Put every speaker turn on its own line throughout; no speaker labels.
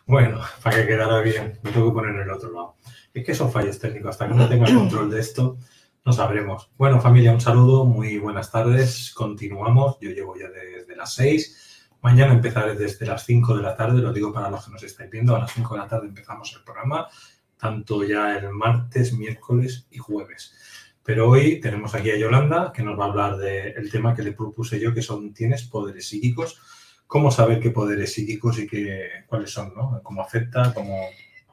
Bueno, para que quedara bien, me tengo que poner en el otro lado. Es que son fallos técnicos, hasta que no tenga control de esto, no sabremos. Bueno, familia, un saludo, muy buenas tardes, continuamos. Yo llevo ya desde las 6, mañana empezaré desde las 5 de la tarde, lo digo para los que nos estáis viendo, a las 5 de la tarde empezamos el programa, tanto ya el martes, miércoles y jueves. Pero hoy tenemos aquí a Yolanda, que nos va a hablar del tema que le propuse yo, que son ¿tienes poderes psíquicos? ¿Cómo saber qué poderes psíquicos y cuáles son, ¿no? ¿Cómo afecta?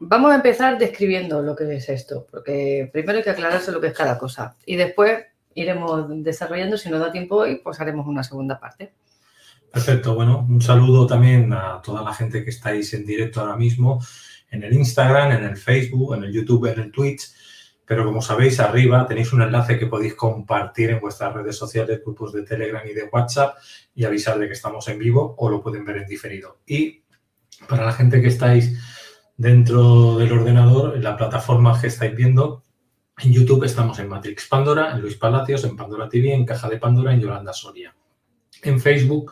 Vamos a empezar describiendo lo que es esto, porque primero hay que aclararse lo que es cada cosa y después iremos desarrollando, si nos da tiempo hoy, pues haremos una segunda parte.
Perfecto, bueno, un saludo también a toda la gente que estáis en directo ahora mismo, en el Instagram, en el Facebook, en el YouTube, en el Twitch, pero como sabéis, arriba tenéis un enlace que podéis compartir en vuestras redes sociales, grupos de Telegram y de WhatsApp y avisar de que estamos en vivo o lo pueden ver en diferido. Y para la gente que estáis dentro del ordenador, en la plataforma que estáis viendo, en YouTube estamos en Matrix Pandora, en Luis Palacios, en Pandora TV, en Caja de Pandora, en Yolanda Soria. En Facebook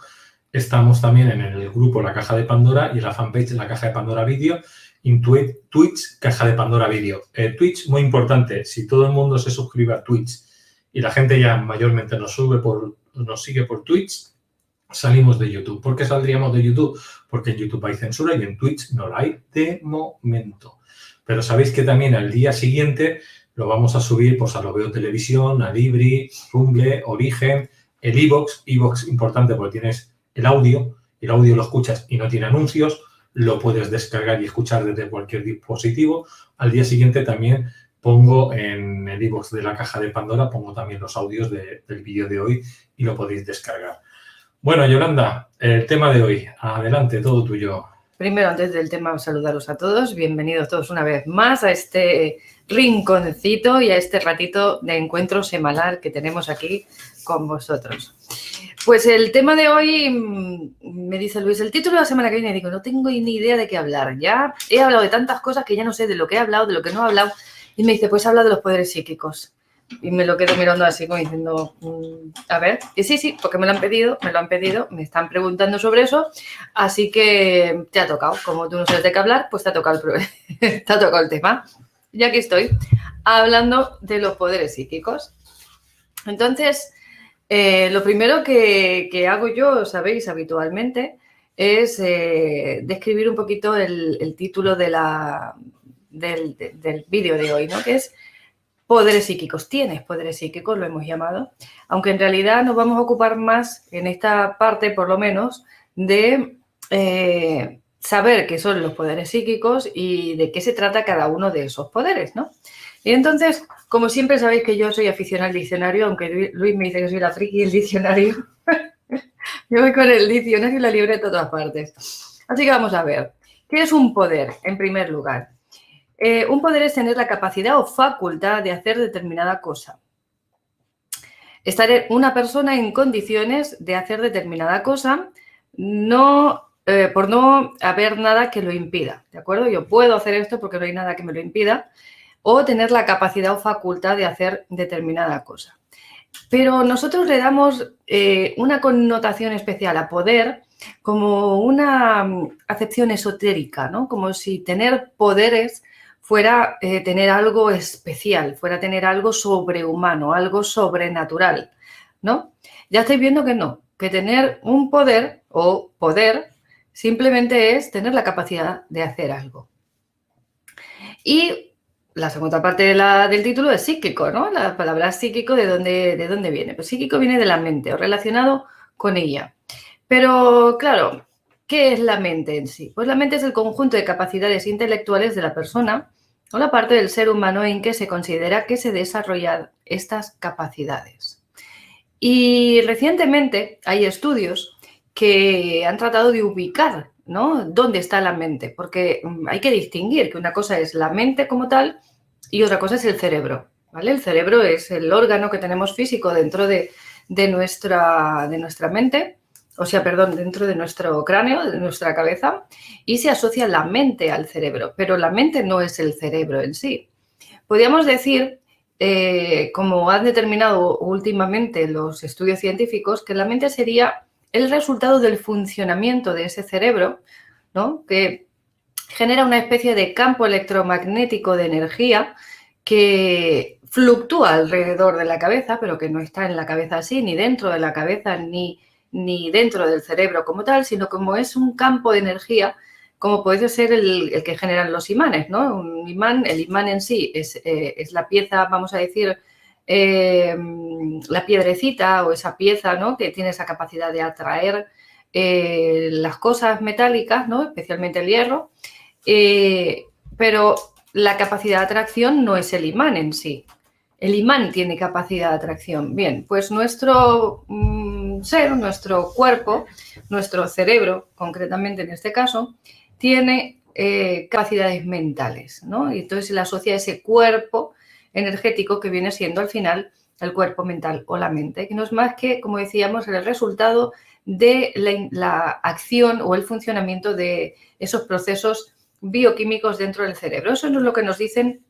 estamos también en el grupo La Caja de Pandora y en la fanpage La Caja de Pandora Vídeo. En Twitch, Caja de Pandora Vídeo. Twitch, muy importante, si todo el mundo se suscribe a Twitch y la gente ya mayormente nos sigue por Twitch, salimos de YouTube. ¿Por qué saldríamos de YouTube? Porque en YouTube hay censura y en Twitch no la hay de momento. Pero sabéis que también al día siguiente lo vamos a subir pues, a Lo Veo Televisión, a Libri, Rumble, Origen, el iVoox. iVoox importante porque tienes el audio lo escuchas y no tiene anuncios, lo puedes descargar y escuchar desde cualquier dispositivo. Al día siguiente también pongo en el iVoox de La Caja de Pandora, pongo también los audios del vídeo de hoy y lo podéis descargar. Bueno, Yolanda, el tema de hoy. Adelante, todo tuyo.
Primero, antes del tema, saludaros a todos. Bienvenidos todos una vez más a este rinconcito y a este ratito de encuentro semanal que tenemos aquí con vosotros. Pues el tema de hoy, me dice Luis, el título de la semana que viene, digo, no tengo ni idea de qué hablar. Ya he hablado de tantas cosas que ya no sé de lo que he hablado, de lo que no he hablado. Y me dice, pues habla de los poderes psíquicos. Y me lo quedo mirando así como diciendo, a ver, y sí, porque me lo han pedido, me están preguntando sobre eso, así que te ha tocado, como tú no sabes de qué hablar, pues te ha tocado el tema. Y aquí estoy, hablando de los poderes psíquicos. Entonces, lo primero que hago yo, sabéis, habitualmente, es describir un poquito el título del vídeo de hoy, ¿no? Que es poderes psíquicos. Tienes poderes psíquicos, lo hemos llamado, aunque en realidad nos vamos a ocupar más en esta parte, por lo menos, de saber qué son los poderes psíquicos y de qué se trata cada uno de esos poderes, ¿no? Y entonces, como siempre sabéis que yo soy aficionada al diccionario, aunque Luis me dice que soy la friki del diccionario, yo voy con el diccionario y la libreta a todas partes. Así que vamos a ver, ¿qué es un poder, en primer lugar? Un poder es tener la capacidad o facultad de hacer determinada cosa. Estar una persona en condiciones de hacer determinada cosa, por no haber nada que lo impida, ¿de acuerdo? Yo puedo hacer esto porque no hay nada que me lo impida, o tener la capacidad o facultad de hacer determinada cosa. Pero nosotros le damos una connotación especial a poder como una acepción esotérica, ¿no? Como si tener poderes fuera tener algo especial, fuera tener algo sobrehumano, algo sobrenatural, ¿no? Ya estáis viendo que no, que tener un poder o poder simplemente es tener la capacidad de hacer algo. Y la segunda parte del título es psíquico, ¿no? La palabra psíquico, ¿de dónde viene? Pues psíquico viene de la mente o relacionado con ella. Pero, claro, ¿qué es la mente en sí? Pues la mente es el conjunto de capacidades intelectuales de la persona o la parte del ser humano en que se considera que se desarrollan estas capacidades. Y recientemente hay estudios que han tratado de ubicar, ¿no?, dónde está la mente, porque hay que distinguir que una cosa es la mente como tal y otra cosa es el cerebro, ¿vale? El cerebro es el órgano que tenemos físico dentro de nuestra mente, o sea, perdón, dentro de nuestro cráneo, de nuestra cabeza, y se asocia la mente al cerebro, pero la mente no es el cerebro en sí. Podríamos decir, como han determinado últimamente los estudios científicos, que la mente sería el resultado del funcionamiento de ese cerebro, ¿no?, que genera una especie de campo electromagnético de energía que fluctúa alrededor de la cabeza, pero que no está en la cabeza así, ni dentro de la cabeza, ni dentro del cerebro como tal, sino como es un campo de energía, como puede ser el que generan los imanes, ¿no? Un imán, el imán en sí es la pieza, vamos a decir, la piedrecita o esa pieza, ¿no? Que tiene esa capacidad de atraer las cosas metálicas, ¿no? Especialmente el hierro, pero la capacidad de atracción no es el imán en sí. El imán tiene capacidad de atracción. Bien, pues nuestro ser, nuestro cuerpo, nuestro cerebro, concretamente en este caso, tiene capacidades mentales, ¿no? Y entonces se le asocia a ese cuerpo energético que viene siendo al final el cuerpo mental o la mente, que no es más que, como decíamos, el resultado de la acción o el funcionamiento de esos procesos bioquímicos dentro del cerebro. Eso es lo que nos dicen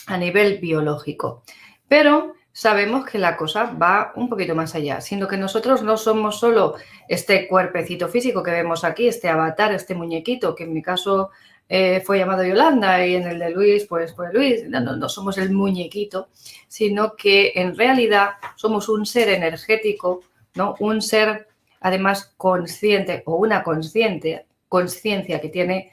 a nivel biológico. Pero sabemos que la cosa va un poquito más allá, sino que nosotros no somos solo este cuerpecito físico que vemos aquí, este avatar, este muñequito, que en mi caso fue llamado Yolanda y en el de Luis, pues Luis. No somos el muñequito, sino que en realidad somos un ser energético, ¿no? Un ser además consciente o una conciencia que tiene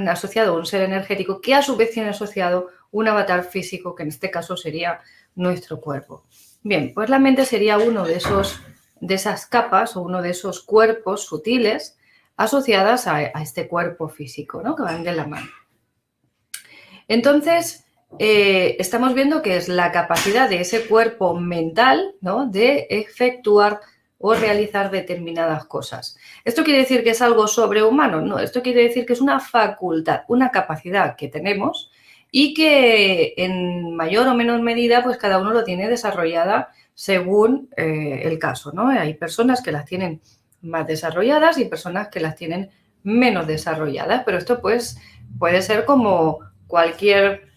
asociado un ser energético que a su vez tiene asociado un avatar físico, que en este caso sería nuestro cuerpo. Bien, pues la mente sería uno de esas capas o uno de esos cuerpos sutiles asociadas a este cuerpo físico, ¿no? Que van de la mano. Entonces, estamos viendo que es la capacidad de ese cuerpo mental, ¿no? De efectuar o realizar determinadas cosas. ¿Esto quiere decir que es algo sobrehumano? No, esto quiere decir que es una facultad, una capacidad que tenemos y que en mayor o menor medida pues cada uno lo tiene desarrollada según el caso, ¿no? Hay personas que las tienen más desarrolladas y personas que las tienen menos desarrolladas, pero esto pues puede ser como cualquier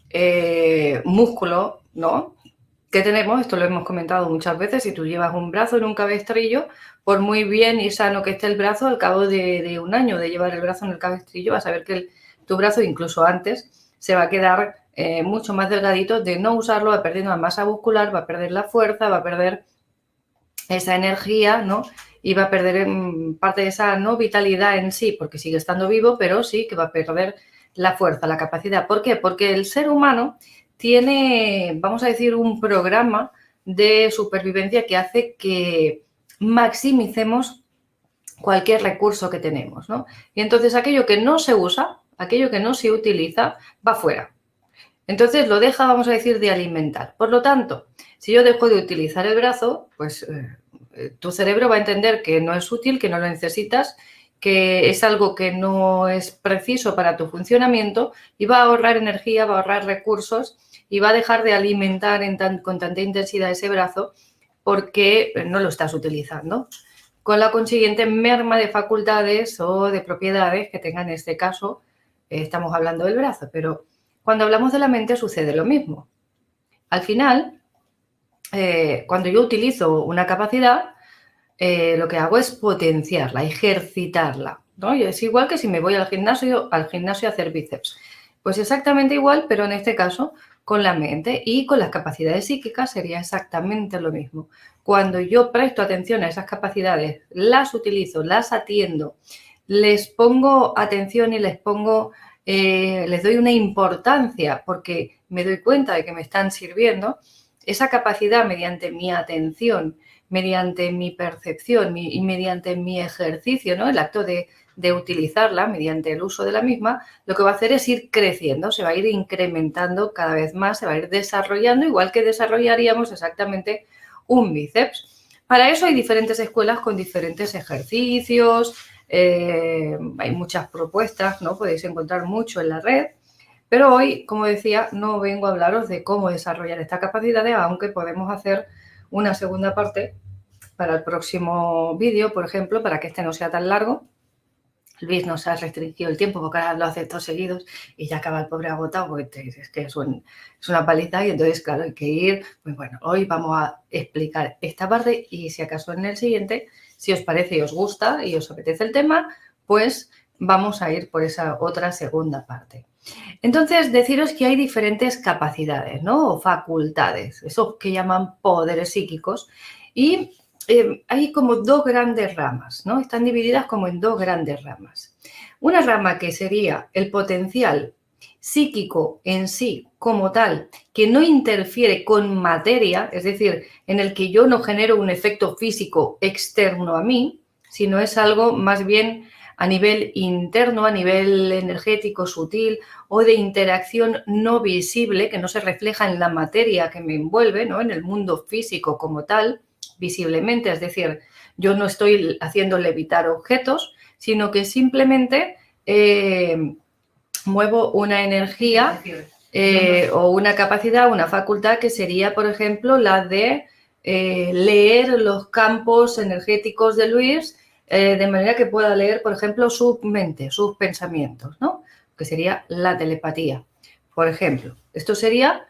músculo, ¿no? Que tenemos, esto lo hemos comentado muchas veces, si tú llevas un brazo en un cabestrillo, por muy bien y sano que esté el brazo, al cabo de un año de llevar el brazo en el cabestrillo, vas a ver que tu brazo, incluso antes, se va a quedar mucho más delgadito de no usarlo, va perdiendo la masa muscular, va a perder la fuerza, va a perder esa energía, ¿no? Y va a perder parte de esa no vitalidad en sí, porque sigue estando vivo, pero sí que va a perder la fuerza, la capacidad. ¿Por qué? Porque el ser humano tiene, vamos a decir, un programa de supervivencia que hace que maximicemos cualquier recurso que tenemos, ¿no? Y entonces aquello que no se usa, aquello que no se utiliza, va fuera. Entonces lo deja, vamos a decir, de alimentar. Por lo tanto, si yo dejo de utilizar el brazo, pues tu cerebro va a entender que no es útil, que no lo necesitas, que es algo que no es preciso para tu funcionamiento y va a ahorrar energía, va a ahorrar recursos y va a dejar de alimentar con tanta intensidad ese brazo porque no lo estás utilizando. Con la consiguiente merma de facultades o de propiedades que tenga en este caso, estamos hablando del brazo, pero cuando hablamos de la mente sucede lo mismo. Al final, cuando yo utilizo una capacidad, lo que hago es potenciarla, ejercitarla, ¿no? Y es igual que si me voy al gimnasio a hacer bíceps. Pues exactamente igual, pero en este caso con la mente y con las capacidades psíquicas sería exactamente lo mismo. Cuando yo presto atención a esas capacidades, las utilizo, las atiendo, les pongo atención y les doy una importancia porque me doy cuenta de que me están sirviendo, esa capacidad mediante mi atención, mediante mi percepción y mediante mi ejercicio, ¿no? El acto de utilizarla mediante el uso de la misma, lo que va a hacer es ir creciendo, se va a ir incrementando cada vez más, se va a ir desarrollando, igual que desarrollaríamos exactamente un bíceps. Para eso hay diferentes escuelas con diferentes ejercicios, hay muchas propuestas, ¿no? Podéis encontrar mucho en la red, pero hoy, como decía, no vengo a hablaros de cómo desarrollar estas capacidades, aunque podemos hacer una segunda parte para el próximo vídeo, por ejemplo, para que este no sea tan largo. Luis nos ha restringido el tiempo porque ahora lo hace todos seguidos y ya acaba el pobre agotado porque es que es una paliza y entonces, claro, hay que ir. Pues bueno, hoy vamos a explicar esta parte y si acaso en el siguiente, si os parece y os gusta y os apetece el tema, pues vamos a ir por esa otra segunda parte. Entonces, deciros que hay diferentes capacidades, ¿no? O facultades, esos que llaman poderes psíquicos, y hay como dos grandes ramas, ¿no? Están divididas como en dos grandes ramas. Una rama que sería el potencial psíquico en sí como tal, que no interfiere con materia, es decir, en el que yo no genero un efecto físico externo a mí, sino es algo más bien a nivel interno, a nivel energético, sutil o de interacción no visible, que no se refleja en la materia que me envuelve, ¿no? En el mundo físico como tal, visiblemente, es decir, yo no estoy haciendo levitar objetos, sino que simplemente muevo una energía o una capacidad, una facultad que sería, por ejemplo, la de leer los campos energéticos de Luis de manera que pueda leer, por ejemplo, su mente, sus pensamientos, ¿no? Que sería la telepatía, por ejemplo. Esto sería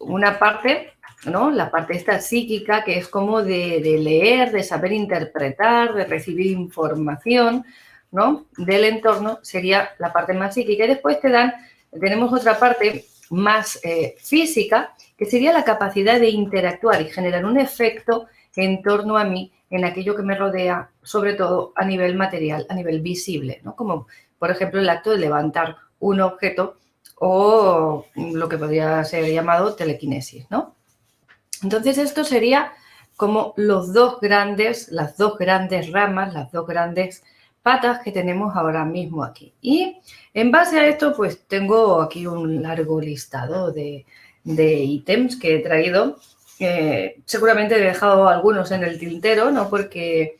una parte, ¿no? La parte esta psíquica, que es como de leer, de saber interpretar, de recibir información, ¿no? Del entorno, sería la parte más psíquica. Y después tenemos otra parte más física, que sería la capacidad de interactuar y generar un efecto en torno a mí, en aquello que me rodea, sobre todo a nivel material, a nivel visible, ¿no? Como, por ejemplo, el acto de levantar un objeto o lo que podría ser llamado telequinesis, ¿no? Entonces, esto sería como las dos grandes ramas, las dos grandes patas que tenemos ahora mismo aquí. Y en base a esto, pues tengo aquí un largo listado de ítems que he traído. Seguramente he dejado algunos en el tintero, ¿no? Porque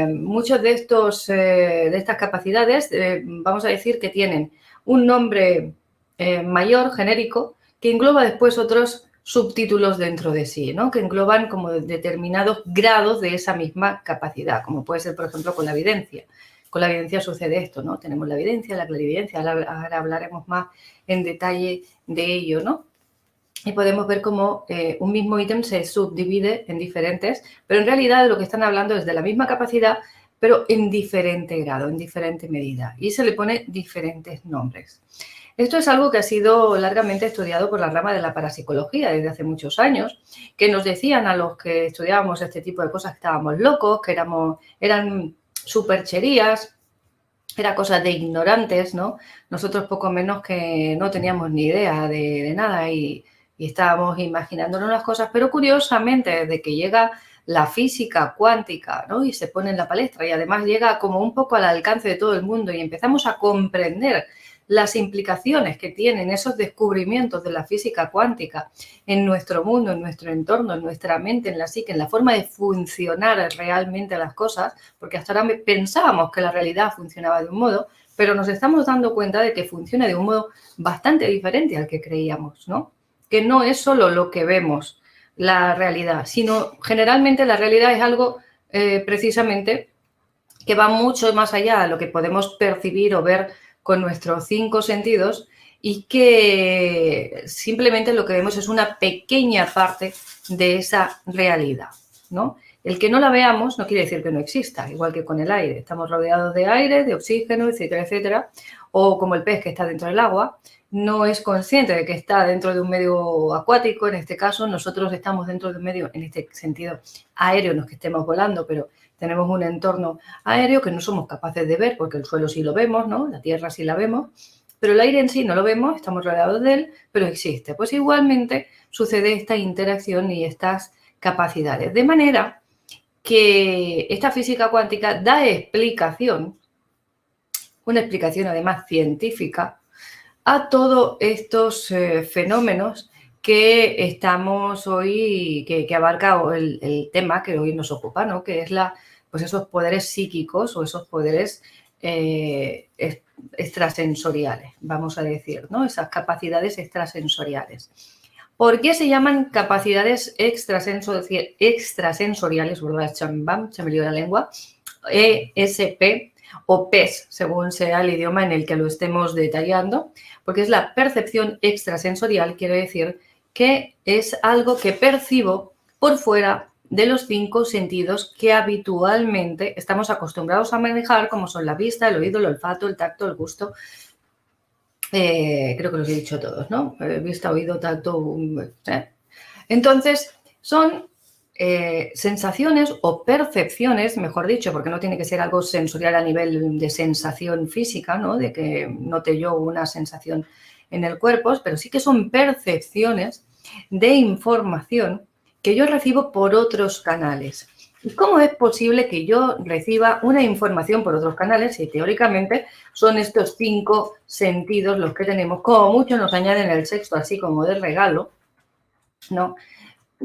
muchos de estas capacidades, vamos a decir que tienen un nombre mayor, genérico, que engloba después otros subtítulos dentro de sí, ¿no? Que engloban como determinados grados de esa misma capacidad, como puede ser, por ejemplo, con la evidencia. Con la evidencia sucede esto, ¿no? Tenemos la evidencia, la clarividencia, ahora hablaremos más en detalle de ello, ¿no? Y podemos ver cómo un mismo ítem se subdivide en diferentes, pero en realidad lo que están hablando es de la misma capacidad, pero en diferente grado, en diferente medida, y se le pone diferentes nombres. Esto es algo que ha sido largamente estudiado por la rama de la parapsicología desde hace muchos años, que nos decían a los que estudiábamos este tipo de cosas que estábamos locos, que eran supercherías, era cosa de ignorantes, ¿no? Nosotros poco menos que no teníamos ni idea de nada y estábamos imaginándonos las cosas, pero curiosamente desde que llega la física cuántica, ¿no? Y se pone en la palestra y además llega como un poco al alcance de todo el mundo y empezamos a comprender las implicaciones que tienen esos descubrimientos de la física cuántica en nuestro mundo, en nuestro entorno, en nuestra mente, en la psique, en la forma de funcionar realmente las cosas, porque hasta ahora pensábamos que la realidad funcionaba de un modo, pero nos estamos dando cuenta de que funciona de un modo bastante diferente al que creíamos, ¿no? Que no es solo lo que vemos, la realidad, sino generalmente la realidad es algo precisamente que va mucho más allá de lo que podemos percibir o ver con nuestros 5 sentidos y que simplemente lo que vemos es una pequeña parte de esa realidad, ¿no? El que no la veamos no quiere decir que no exista, igual que con el aire. Estamos rodeados de aire, de oxígeno, etcétera, etcétera. O como el pez que está dentro del agua, no es consciente de que está dentro de un medio acuático. En este caso, nosotros estamos dentro de un medio, en este sentido, aéreo, no es que estemos volando, pero tenemos un entorno aéreo que no somos capaces de ver, porque el suelo sí lo vemos, ¿no? La tierra sí la vemos, pero el aire en sí no lo vemos, estamos rodeados de él, pero existe. Pues igualmente sucede esta interacción y estas capacidades. De manera que esta física cuántica da explicación, una explicación además científica, a todos estos fenómenos que estamos hoy, que abarca el tema que hoy nos ocupa, ¿no? Que es pues esos poderes psíquicos o esos poderes extrasensoriales, vamos a decir, ¿no? Esas capacidades extrasensoriales. ¿Por qué se llaman capacidades extrasensoriales? Se me lió la lengua. ESP o PES, según sea el idioma en el que lo estemos detallando, porque es la percepción extrasensorial, quiere decir que es algo que percibo por fuera de los 5 sentidos que habitualmente estamos acostumbrados a manejar, como son la vista, el oído, el olfato, el tacto, el gusto. Creo que los he dicho todos, ¿no? Vista, oído, tacto. Entonces, son sensaciones o percepciones, mejor dicho, porque no tiene que ser algo sensorial a nivel de sensación física, ¿no? De que note yo una sensación en el cuerpo, pero sí que son percepciones de información que yo recibo por otros canales. ¿Y cómo es posible que yo reciba una información por otros canales si teóricamente son estos 5 sentidos los que tenemos? Como mucho nos añaden el sexto así como de regalo, ¿no?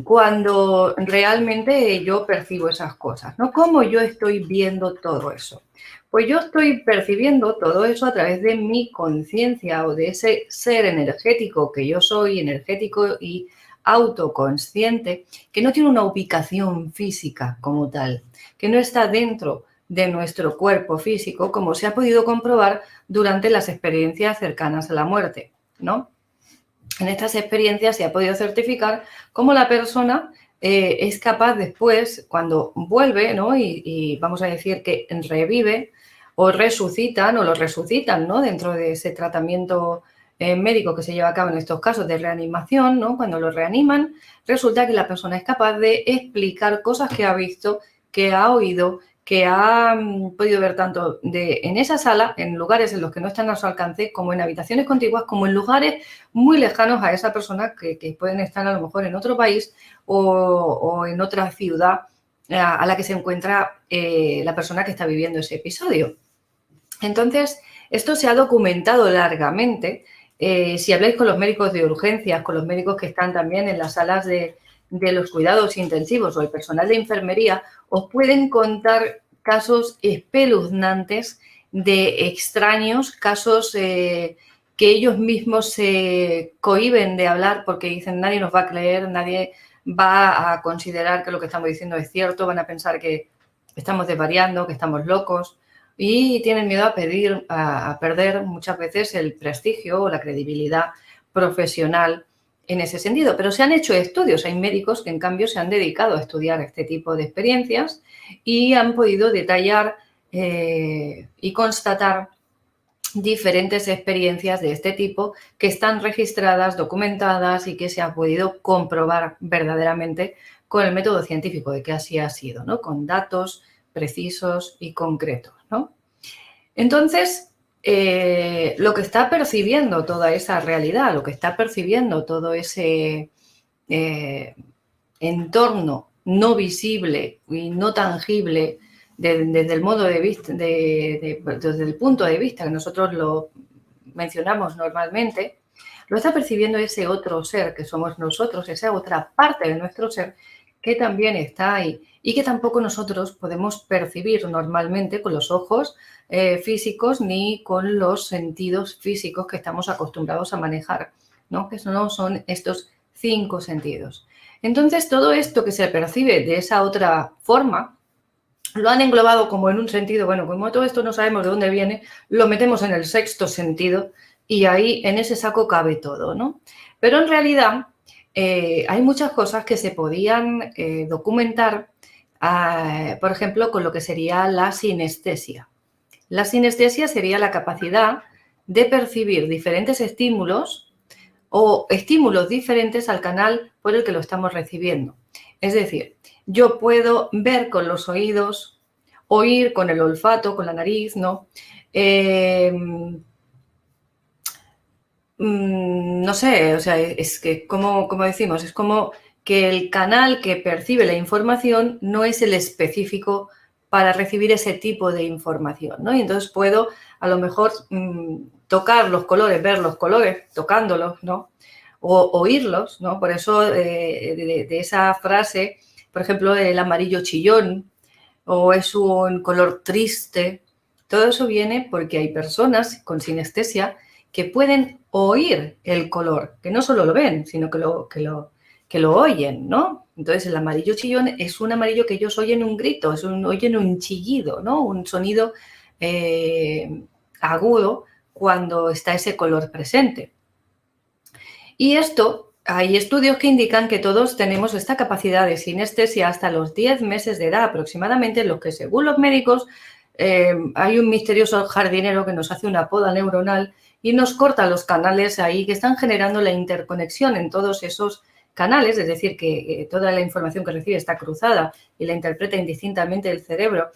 Cuando realmente yo percibo esas cosas, ¿no? ¿Cómo yo estoy viendo todo eso? Pues yo estoy percibiendo todo eso a través de mi conciencia o de ese ser energético que yo soy, energético y autoconsciente, que no tiene una ubicación física como tal, que no está dentro de nuestro cuerpo físico, como se ha podido comprobar durante las experiencias cercanas a la muerte, ¿no? En estas experiencias se ha podido certificar cómo la persona es capaz después, cuando vuelve, ¿no? Y vamos a decir que revive o resucitan o lo resucitan, ¿no? Dentro de ese tratamiento médico que se lleva a cabo en estos casos de reanimación, ¿no? Cuando lo reaniman, resulta que la persona es capaz de explicar cosas que ha visto, que ha oído, que ha podido ver tanto en esa sala, en lugares en los que no están a su alcance, como en habitaciones contiguas, como en lugares muy lejanos a esa persona que pueden estar a lo mejor en otro país o en otra ciudad a la que se encuentra la persona que está viviendo ese episodio. Entonces, esto se ha documentado largamente. Si habláis con los médicos de urgencias, con los médicos que están también en las salas de los cuidados intensivos o el personal de enfermería, os pueden contar casos espeluznantes de extraños, casos que ellos mismos se cohíben de hablar porque dicen nadie nos va a creer, nadie va a considerar que lo que estamos diciendo es cierto, van a pensar que estamos desvariando, que estamos locos y tienen miedo a perder muchas veces el prestigio o la credibilidad profesional en ese sentido. Pero se han hecho estudios, hay médicos que en cambio se han dedicado a estudiar este tipo de experiencias y han podido detallar y constatar diferentes experiencias de este tipo que están registradas, documentadas y que se ha podido comprobar verdaderamente con el método científico de que así ha sido, ¿no? Con datos precisos y concretos, ¿no? Entonces, lo que está percibiendo toda esa realidad, lo que está percibiendo todo ese entorno no visible y no tangible desde el modo de vista, desde el punto de vista que nosotros lo mencionamos normalmente, lo está percibiendo ese otro ser que somos nosotros, esa otra parte de nuestro ser que también está ahí y que tampoco nosotros podemos percibir normalmente con los ojos físicos ni con los sentidos físicos que estamos acostumbrados a manejar, ¿no? Que no son estos 5 sentidos. Entonces, todo esto que se percibe de esa otra forma, lo han englobado como en un sentido, bueno, como todo esto no sabemos de dónde viene, lo metemos en el sexto sentido y ahí en ese saco cabe todo, ¿no? Pero en realidad hay muchas cosas que se podían documentar, por ejemplo, con lo que sería la sinestesia. La sinestesia sería la capacidad de percibir diferentes estímulos o estímulos diferentes al canal por el que lo estamos recibiendo. Es decir, yo puedo ver con los oídos, oír con el olfato, con la nariz, ¿no? No sé, o sea, es que, como decimos, es como que el canal que percibe la información no es el específico para recibir ese tipo de información, ¿no? Y entonces puedo, a lo mejor, tocar los colores, ver los colores, tocándolos, ¿no? O oírlos, ¿no? Por eso, de esa frase, por ejemplo, el amarillo chillón o es un color triste, todo eso viene porque hay personas con sinestesia que pueden oír el color, que no solo lo ven, sino que lo oyen, ¿no? Entonces, el amarillo chillón es un amarillo que ellos oyen un grito, oyen un chillido, ¿no? Un sonido agudo cuando está ese color presente. Y esto hay estudios que indican que todos tenemos esta capacidad de sinestesia hasta los 10 meses de edad aproximadamente, en los que, según los médicos, hay un misterioso jardinero que nos hace una poda neuronal y nos corta los canales ahí que están generando la interconexión en todos esos canales, es decir, que toda la información que recibe está cruzada y la interpreta indistintamente el cerebro,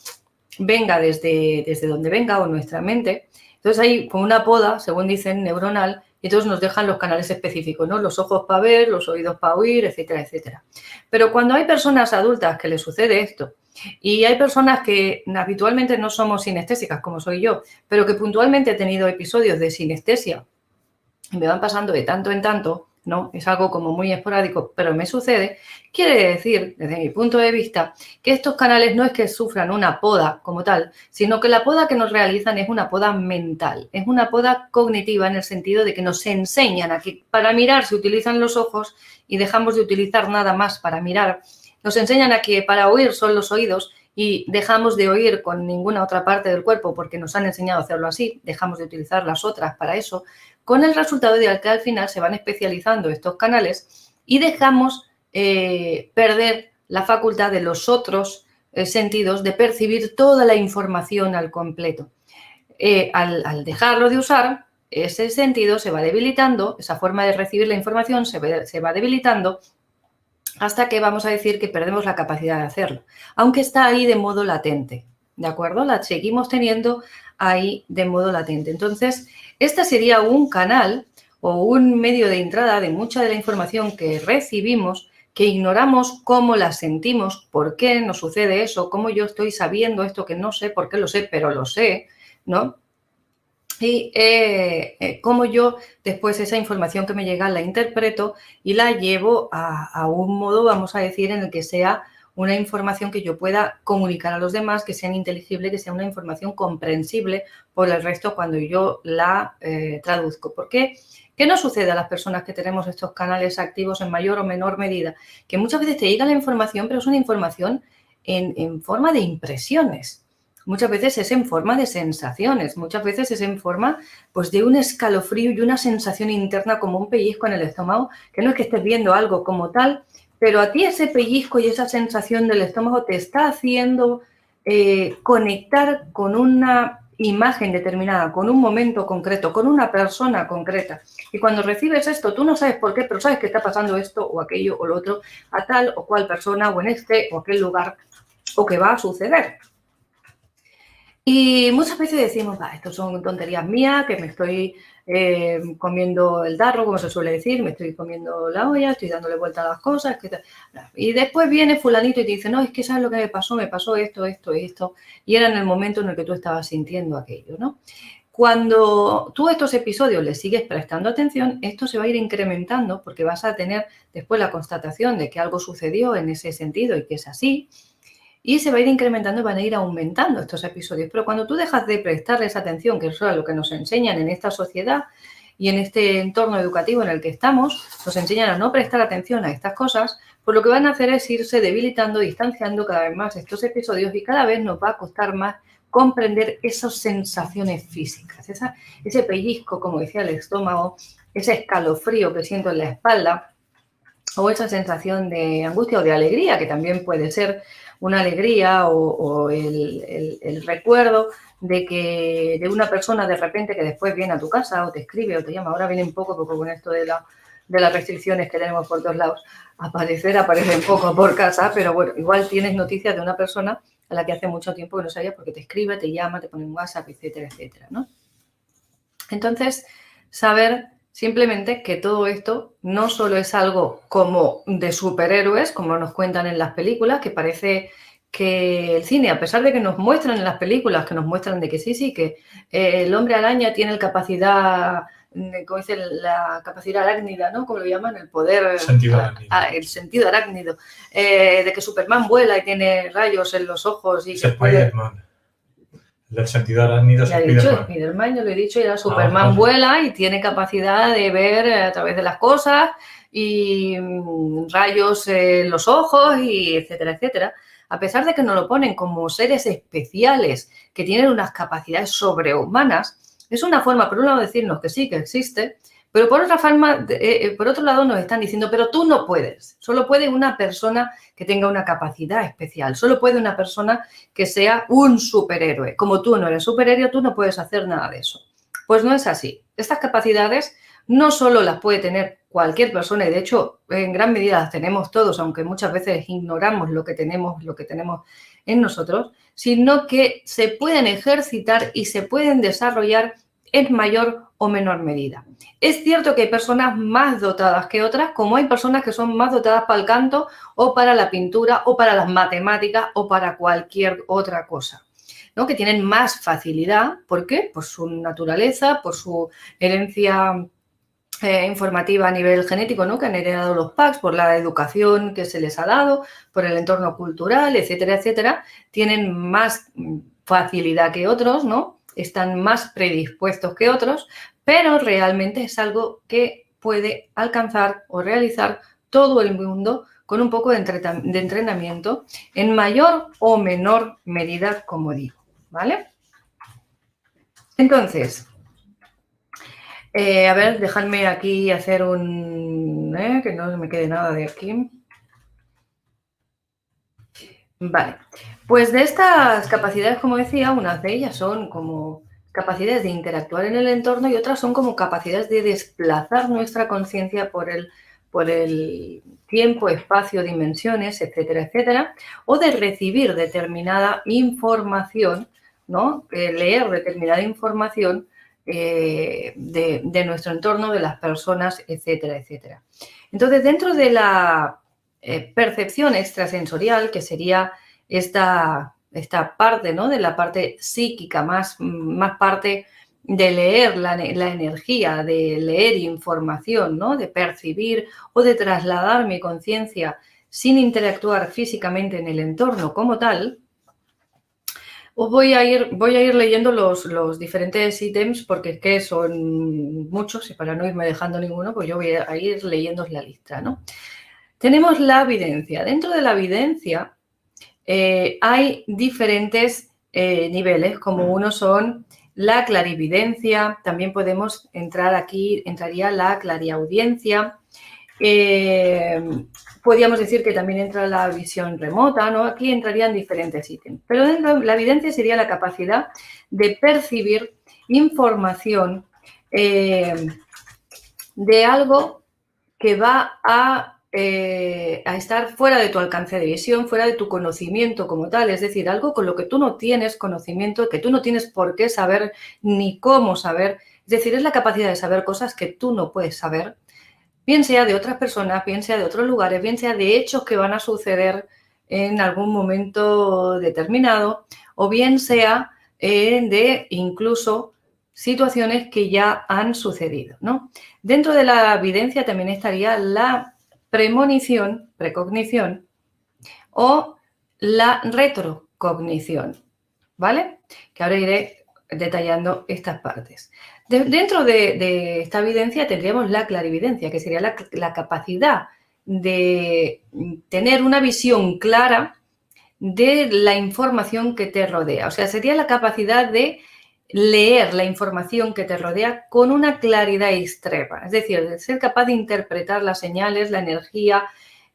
venga desde donde venga o nuestra mente. Entonces hay como una poda, según dicen, neuronal, y entonces nos dejan los canales específicos, ¿no? Los ojos para ver, los oídos para oír, etcétera, etcétera. Pero cuando hay personas adultas que les sucede esto, y hay personas que habitualmente no somos sinestésicas, como soy yo, pero que puntualmente he tenido episodios de sinestesia y me van pasando de tanto en tanto, ¿no? Es algo como muy esporádico, pero me sucede. Quiere decir, desde mi punto de vista, que estos canales no es que sufran una poda como tal, sino que la poda que nos realizan es una poda mental, es una poda cognitiva en el sentido de que nos enseñan a que para mirar se utilizan los ojos y dejamos de utilizar nada más para mirar. Nos enseñan a que para oír son los oídos y dejamos de oír con ninguna otra parte del cuerpo porque nos han enseñado a hacerlo así, dejamos de utilizar las otras para eso, con el resultado de que al final se van especializando estos canales y dejamos perder la facultad de los otros sentidos de percibir toda la información al completo. Al dejarlo de usar, ese sentido se va debilitando, esa forma de recibir la información se va debilitando hasta que vamos a decir que perdemos la capacidad de hacerlo, aunque está ahí de modo latente, ¿de acuerdo? La seguimos teniendo ahí de modo latente. Entonces, este sería un canal o un medio de entrada de mucha de la información que recibimos, que ignoramos cómo la sentimos, por qué nos sucede eso, cómo yo estoy sabiendo esto que no sé, por qué lo sé, pero lo sé, ¿no? Y cómo yo después esa información que me llega la interpreto y la llevo a un modo, vamos a decir, en el que sea una información que yo pueda comunicar a los demás, que sea inteligible, que sea una información comprensible por el resto cuando yo la traduzco. ¿Por qué? ¿Qué nos sucede a las personas que tenemos estos canales activos en mayor o menor medida? Que muchas veces te llega la información, pero es una información en forma de impresiones. Muchas veces es en forma de sensaciones, muchas veces es en forma pues, de un escalofrío y una sensación interna como un pellizco en el estómago, que no es que estés viendo algo como tal, pero a ti ese pellizco y esa sensación del estómago te está haciendo conectar con una imagen determinada, con un momento concreto, con una persona concreta. Y cuando recibes esto, tú no sabes por qué, pero sabes que está pasando esto o aquello o lo otro a tal o cual persona o en este o aquel lugar o que va a suceder. Y muchas veces decimos, esto son tonterías mías, que me estoy comiendo el tarro, como se suele decir, me estoy comiendo la olla, estoy dándole vuelta a las cosas. Y después viene fulanito y te dice, no, es que ¿sabes lo que me pasó esto, esto y esto. Y era en el momento en el que tú estabas sintiendo aquello, ¿no? Cuando tú a estos episodios le sigues prestando atención, esto se va a ir incrementando porque vas a tener después la constatación de que algo sucedió en ese sentido y que es así. Y se va a ir incrementando y van a ir aumentando estos episodios. Pero cuando tú dejas de prestarles atención, que es lo que nos enseñan en esta sociedad y en este entorno educativo en el que estamos, nos enseñan a no prestar atención a estas cosas, pues lo que van a hacer es irse debilitando, distanciando cada vez más estos episodios y cada vez nos va a costar más comprender esas sensaciones físicas, ese pellizco, como decía el estómago, ese escalofrío que siento en la espalda o esa sensación de angustia o de alegría, que también puede ser una alegría o el recuerdo de una persona de repente que después viene a tu casa o te escribe o te llama. Ahora viene un poco, porque con esto de las restricciones que tenemos por todos lados, aparecen poco por casa, pero bueno, igual tienes noticias de una persona a la que hace mucho tiempo que no sabías porque te escribe, te llama, te pone un WhatsApp, etcétera, etcétera, ¿no? Entonces, saber simplemente que todo esto no solo es algo como de superhéroes, como nos cuentan en las películas, que parece que el cine, a pesar de que nos muestran en las películas, que nos muestran de que sí, que el hombre araña tiene capacidad, como dice, la capacidad arácnida, ¿no? Como lo llaman, el poder...
El sentido arácnido.
El sentido arácnido. De que Superman vuela y tiene rayos en los ojos y...
Spider-Man. El sentido arácnido es
Spider-Man, yo lo he dicho, y Superman vuela y tiene capacidad de ver a través de las cosas y rayos en los ojos y etcétera, etcétera. A pesar de que nos lo ponen como seres especiales que tienen unas capacidades sobrehumanas, es una forma, por un lado, de decirnos que sí, que existe, Pero por otro lado nos están diciendo, pero tú no puedes. Solo puede una persona que tenga una capacidad especial. Solo puede una persona que sea un superhéroe. Como tú no eres superhéroe, tú no puedes hacer nada de eso. Pues no es así. Estas capacidades no solo las puede tener cualquier persona, y de hecho en gran medida las tenemos todos, aunque muchas veces ignoramos lo que tenemos en nosotros, sino que se pueden ejercitar y se pueden desarrollar en mayor o menor medida. Es cierto que hay personas más dotadas que otras, como hay personas que son más dotadas para el canto o para la pintura o para las matemáticas o para cualquier otra cosa, ¿no? Que tienen más facilidad. ¿Por qué? Por su naturaleza, por su herencia informativa a nivel genético, ¿no? Que han heredado los PACs, por la educación que se les ha dado, por el entorno cultural, etcétera, etcétera. Tienen más facilidad que otros, ¿no? Están más predispuestos que otros, pero realmente es algo que puede alcanzar o realizar todo el mundo con un poco de entrenamiento en mayor o menor medida, como digo, ¿vale? Entonces, a ver, dejadme aquí hacer que no me quede nada de aquí. Vale, pues de estas capacidades, como decía, unas de ellas son como capacidades de interactuar en el entorno y otras son como capacidades de desplazar nuestra conciencia por el tiempo, espacio, dimensiones, etcétera, etcétera, o de recibir determinada información, ¿no? Leer determinada información de nuestro entorno, de las personas, etcétera, etcétera. Entonces, dentro de la percepción extrasensorial, que sería esta parte, ¿no? De la parte psíquica, más parte de leer la energía, de leer información, ¿no? De percibir o de trasladar mi conciencia sin interactuar físicamente en el entorno como tal. Os voy a ir leyendo los diferentes ítems porque es que son muchos y para no irme dejando ninguno, pues yo voy a ir leyendo la lista, ¿no? Tenemos la evidencia. Dentro de la evidencia hay diferentes niveles, como uno son la clarividencia, también podemos entrar aquí, entraría la clariaudiencia, podríamos decir que también entra la visión remota, ¿no? Aquí entrarían diferentes ítems. Pero dentro de la evidencia sería la capacidad de percibir información de algo que va a estar fuera de tu alcance de visión, fuera de tu conocimiento como tal, es decir, algo con lo que tú no tienes conocimiento, que tú no tienes por qué saber ni cómo saber, es decir, es la capacidad de saber cosas que tú no puedes saber, bien sea de otras personas, bien sea de otros lugares, bien sea de hechos que van a suceder en algún momento determinado, o bien sea de incluso situaciones que ya han sucedido, ¿no? Dentro de la evidencia también estaría la premonición, precognición, o la retrocognición, ¿vale? Que ahora iré detallando estas partes. Dentro de esta evidencia tendríamos la clarividencia, que sería la capacidad de tener una visión clara de la información que te rodea. O sea, sería la capacidad de leer la información que te rodea con una claridad extrema. Es decir, de ser capaz de interpretar las señales, la energía,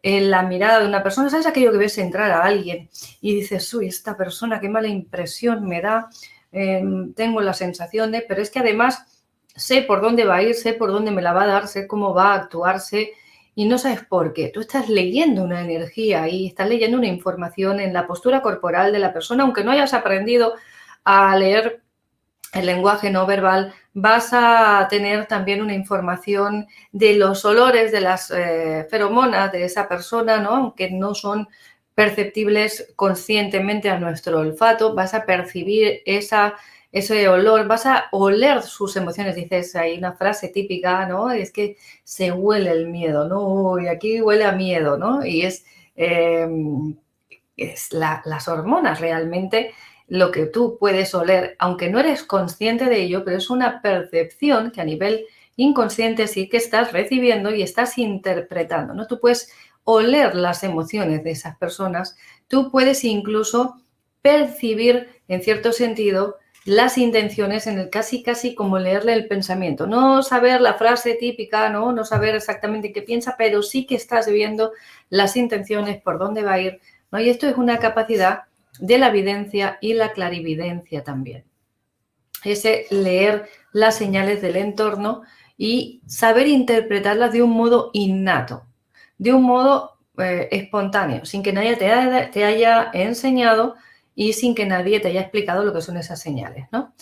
la mirada de una persona. ¿Sabes aquello que ves entrar a alguien y dices, uy, esta persona, qué mala impresión me da? Tengo la sensación de, pero es que además sé por dónde va a ir, sé por dónde me la va a dar, sé cómo va a actuarse y no sabes por qué. Tú estás leyendo una energía y estás leyendo una información en la postura corporal de la persona, aunque no hayas aprendido a leer el lenguaje no verbal, vas a tener también una información de los olores, de las feromonas de esa persona, ¿no? Aunque no son perceptibles conscientemente a nuestro olfato, vas a percibir ese olor, vas a oler sus emociones. Dices, hay una frase típica, ¿no? Es que se huele el miedo, ¿no? Uy, aquí huele a miedo, ¿no? Y es las hormonas realmente lo que tú puedes oler, aunque no eres consciente de ello, pero es una percepción que a nivel inconsciente sí que estás recibiendo y estás interpretando, ¿no? Tú puedes oler las emociones de esas personas, tú puedes incluso percibir, en cierto sentido, las intenciones, en el casi como leerle el pensamiento. No saber la frase típica, no saber exactamente qué piensa, pero sí que estás viendo las intenciones, por dónde va a ir, ¿no? Y esto es una capacidad de la evidencia y la clarividencia también. Ese leer las señales del entorno y saber interpretarlas de un modo innato, de un modo espontáneo, sin que nadie te haya enseñado y sin que nadie te haya explicado lo que son esas señales, ¿no?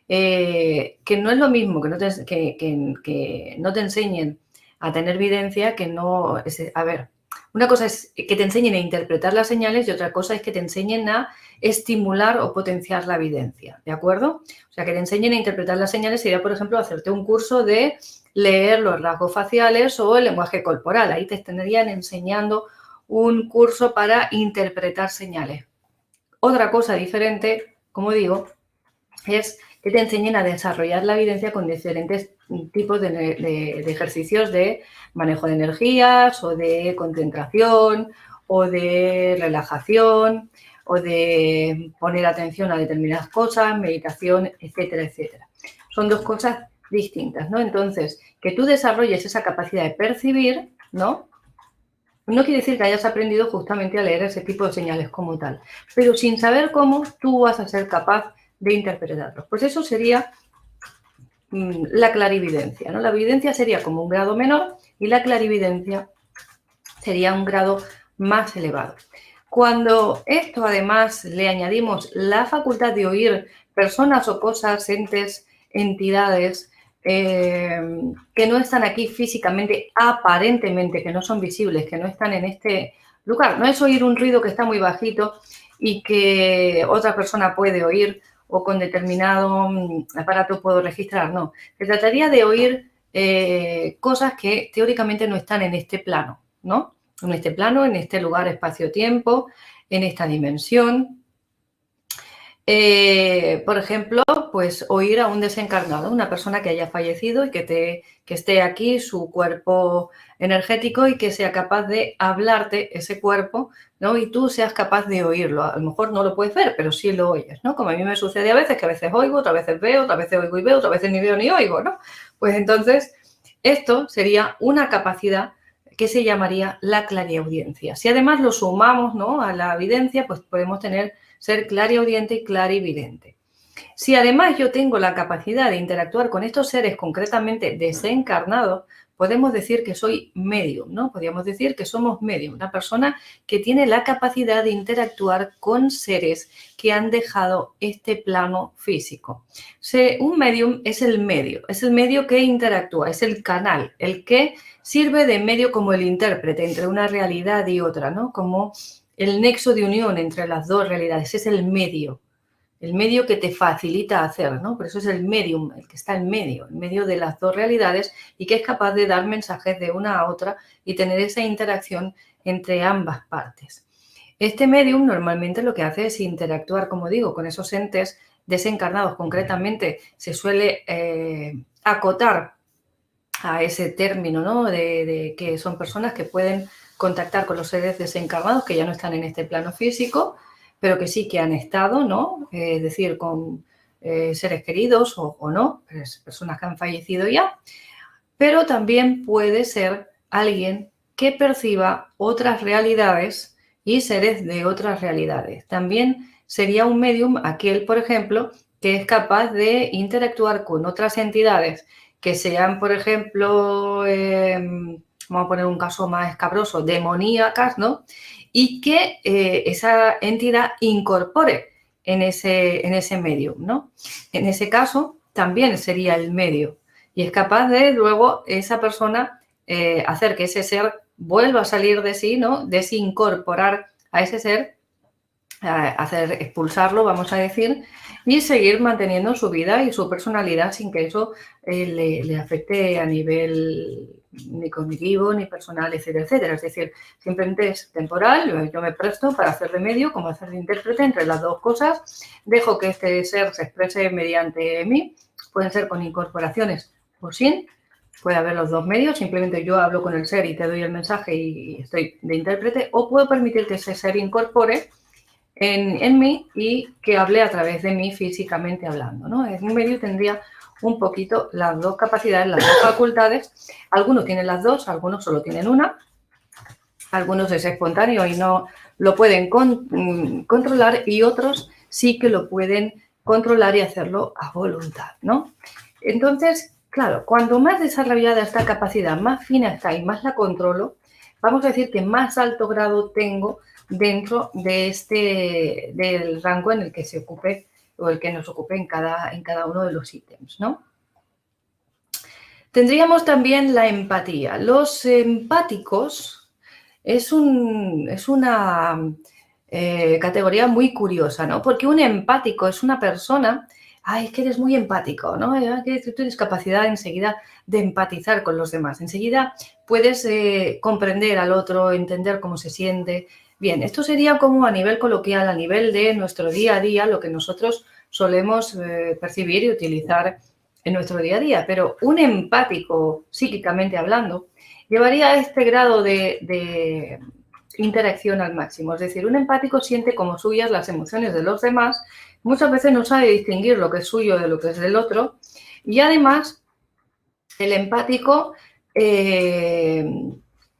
Que no es lo mismo que no te enseñen a tener evidencia que no... a ver, una cosa es que te enseñen a interpretar las señales y otra cosa es que te enseñen a estimular o potenciar la evidencia, ¿de acuerdo? O sea, que te enseñen a interpretar las señales sería, por ejemplo, hacerte un curso de leer los rasgos faciales o el lenguaje corporal. Ahí te estarían enseñando un curso para interpretar señales. Otra cosa diferente, como digo, es que te enseñen a desarrollar la evidencia con diferentes tipos de ejercicios de manejo de energías o de concentración o de relajación o de poner atención a determinadas cosas, meditación, etcétera, etcétera. Son dos cosas distintas, ¿no? Entonces, que tú desarrolles esa capacidad de percibir, ¿no? No quiere decir que hayas aprendido justamente a leer ese tipo de señales como tal, pero sin saber cómo, tú vas a ser capaz de interpretarlos. Pues eso sería la clarividencia, ¿no? La evidencia sería como un grado menor y la clarividencia sería un grado más elevado. Cuando esto además le añadimos la facultad de oír personas o cosas, entes, entidades que no están aquí físicamente, aparentemente, que no son visibles, que no están en este lugar. No es oír un ruido que está muy bajito y que otra persona puede oír o con determinado aparato puedo registrar, no. Se trataría de oír cosas que teóricamente no están en este plano, ¿no? En este plano, en este lugar, espacio-tiempo, en esta dimensión. Por ejemplo, pues oír a un desencarnado, una persona que haya fallecido y que esté aquí, su cuerpo energético, y que sea capaz de hablarte ese cuerpo, ¿no? Y tú seas capaz de oírlo. A lo mejor no lo puedes ver, pero sí lo oyes, ¿no? Como a mí me sucede a veces, que a veces oigo, otras veces veo, otras veces oigo y veo, otras veces ni veo ni oigo, ¿no? Pues entonces, esto sería una capacidad que se llamaría la clariaudiencia. Si además lo sumamos, ¿no?, a la evidencia, pues podemos ser clariaudiente y clarividente. Si además yo tengo la capacidad de interactuar con estos seres concretamente desencarnados, podemos decir que soy medium, ¿no? Podríamos decir que somos medium, una persona que tiene la capacidad de interactuar con seres que han dejado este plano físico. Un medium es el medio que interactúa, es el canal, el que sirve de medio como el intérprete entre una realidad y otra, ¿no? Como el nexo de unión entre las dos realidades, es el medio que te facilita hacer, ¿no? Por eso es el medium, el que está en medio de las dos realidades y que es capaz de dar mensajes de una a otra y tener esa interacción entre ambas partes. Este medium normalmente lo que hace es interactuar, como digo, con esos entes desencarnados. Concretamente se suele acotar a ese término, ¿no?, de que son personas que pueden contactar con los seres desencarnados que ya no están en este plano físico, pero que sí que han estado, ¿no? Es decir, con seres queridos o no, personas que han fallecido ya, pero también puede ser alguien que perciba otras realidades y seres de otras realidades. También sería un medium aquel, por ejemplo, que es capaz de interactuar con otras entidades que sean, por ejemplo, vamos a poner un caso más escabroso, demoníacas, ¿no? Y que esa entidad incorpore en ese medio, ¿no? En ese caso también sería el medio y es capaz de luego esa persona hacer que ese ser vuelva a salir de sí, ¿no? Desincorporar a ese ser, expulsarlo, vamos a decir, y seguir manteniendo su vida y su personalidad sin que eso le afecte a nivel ni cognitivo, ni personal, etcétera, etcétera. Es decir, simplemente es temporal, yo me presto para hacer de medio, como hacer de intérprete entre las dos cosas, dejo que este ser se exprese mediante mí, pueden ser con incorporaciones o sin, puede haber los dos medios, simplemente yo hablo con el ser y te doy el mensaje y estoy de intérprete, o puedo permitir que ese ser incorpore en mí y que hable a través de mí físicamente hablando, ¿no? En un medio tendría un poquito las dos capacidades, las dos facultades. Algunos tienen las dos, algunos solo tienen una. Algunos es espontáneo y no lo pueden controlar, y otros sí que lo pueden controlar y hacerlo a voluntad, ¿no? Entonces, claro, cuando más desarrollada esta capacidad, más fina está y más la controlo, vamos a decir que más alto grado tengo dentro de del rango en el que se ocupe o el que nos ocupe en cada uno de los ítems, ¿no? Tendríamos también la empatía. Los empáticos es una categoría muy curiosa, ¿no? Porque un empático es una persona, ay, es que eres muy empático, ¿no? Que tú tienes capacidad enseguida de empatizar con los demás. Enseguida puedes comprender al otro, entender cómo se siente. Bien, esto sería como a nivel coloquial, a nivel de nuestro día a día, lo que nosotros solemos percibir y utilizar en nuestro día a día. Pero un empático, psíquicamente hablando, llevaría este grado de interacción al máximo. Es decir, un empático siente como suyas las emociones de los demás, muchas veces no sabe distinguir lo que es suyo de lo que es del otro, y además el empático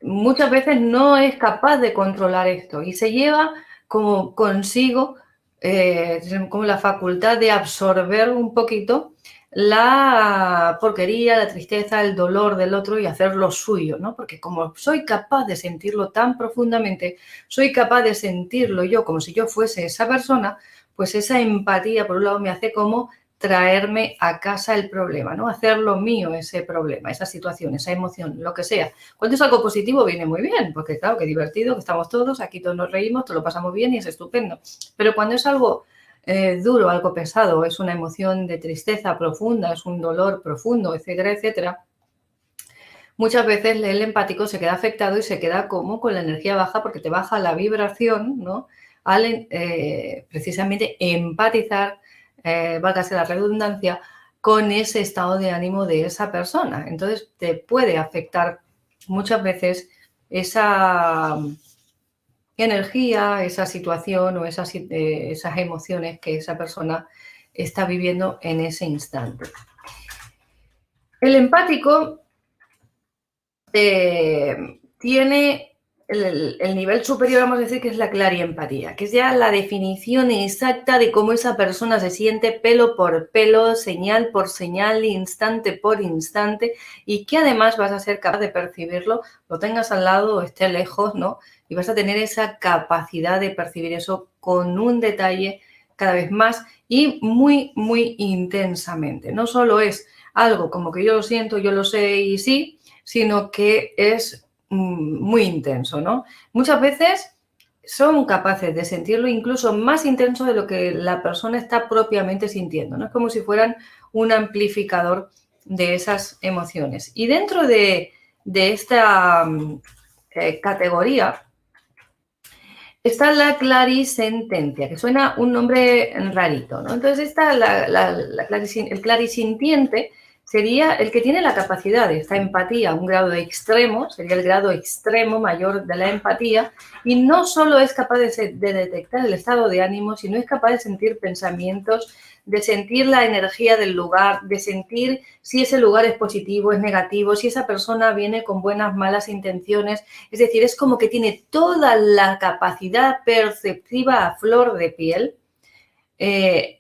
muchas veces no es capaz de controlar esto y se lleva como consigo como la facultad de absorber un poquito la porquería, la tristeza, el dolor del otro y hacerlo suyo, ¿no? Porque como soy capaz de sentirlo tan profundamente, soy capaz de sentirlo yo como si yo fuese esa persona, pues esa empatía, por un lado, me hace como traerme a casa el problema, ¿no? Hacerlo mío ese problema, esa situación, esa emoción, lo que sea. Cuando es algo positivo viene muy bien, porque claro, qué divertido, que estamos todos, aquí todos nos reímos, todos lo pasamos bien y es estupendo. Pero cuando es algo duro, algo pesado, es una emoción de tristeza profunda, es un dolor profundo, etcétera, etcétera, muchas veces el empático se queda afectado y se queda como con la energía baja porque te baja la vibración, ¿no? Al precisamente empatizar, válgase la redundancia, con ese estado de ánimo de esa persona. Entonces te puede afectar muchas veces esa energía, esa situación o esas emociones que esa persona está viviendo en ese instante. El empático tiene el nivel superior, vamos a decir, que es la clariempatía, que es ya la definición exacta de cómo esa persona se siente pelo por pelo, señal por señal, instante por instante, y que además vas a ser capaz de percibirlo, lo tengas al lado o esté lejos, ¿no? Y vas a tener esa capacidad de percibir eso con un detalle cada vez más y muy, muy intensamente. No solo es algo como que yo lo siento, yo lo sé y sí, sino que es muy intenso, ¿no? Muchas veces son capaces de sentirlo incluso más intenso de lo que la persona está propiamente sintiendo, ¿no? Es como si fueran un amplificador de esas emociones. Y dentro de esta categoría está la clarisentencia, que suena un nombre rarito, ¿no? Entonces, el clarisintiente sería el que tiene la capacidad de esta empatía a un grado extremo, sería el grado extremo mayor de la empatía, y no solo es capaz de detectar el estado de ánimo, sino es capaz de sentir pensamientos, de sentir la energía del lugar, de sentir si ese lugar es positivo, es negativo, si esa persona viene con buenas, malas intenciones. Es decir, es como que tiene toda la capacidad perceptiva a flor de piel,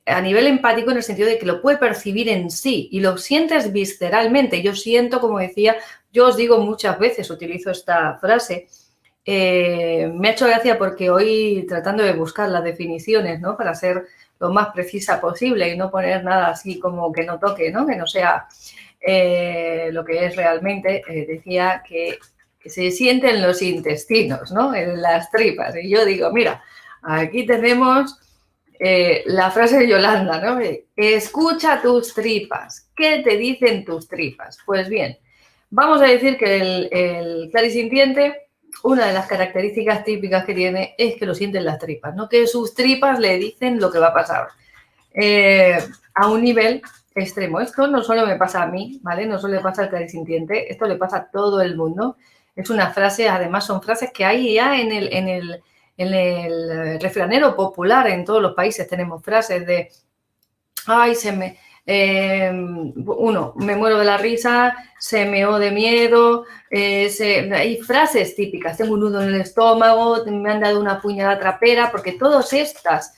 a nivel empático, en el sentido de que lo puede percibir en sí y lo sientes visceralmente. Yo siento, como decía, yo os digo muchas veces, utilizo esta frase, me ha hecho gracia porque hoy, tratando de buscar las definiciones, ¿no?, para ser lo más precisa posible y no poner nada así como que no toque, ¿no?, que no sea lo que es realmente, decía que se siente en los intestinos, ¿no?, en las tripas. Y yo digo, mira, aquí tenemos la frase de Yolanda, ¿no? Escucha tus tripas. ¿Qué te dicen tus tripas? Pues bien, vamos a decir que el clarisintiente, una de las características típicas que tiene es que lo sienten las tripas, ¿no? Que sus tripas le dicen lo que va a pasar a un nivel extremo. Esto no solo me pasa a mí, ¿vale? No solo le pasa al clarisintiente, esto le pasa a todo el mundo. Es una frase, además son frases que hay ya en en el refranero popular en todos los países tenemos frases de, ay, me muero de la risa, se meó de miedo, hay frases típicas, tengo un nudo en el estómago, me han dado una puñalada trapera, porque todas estas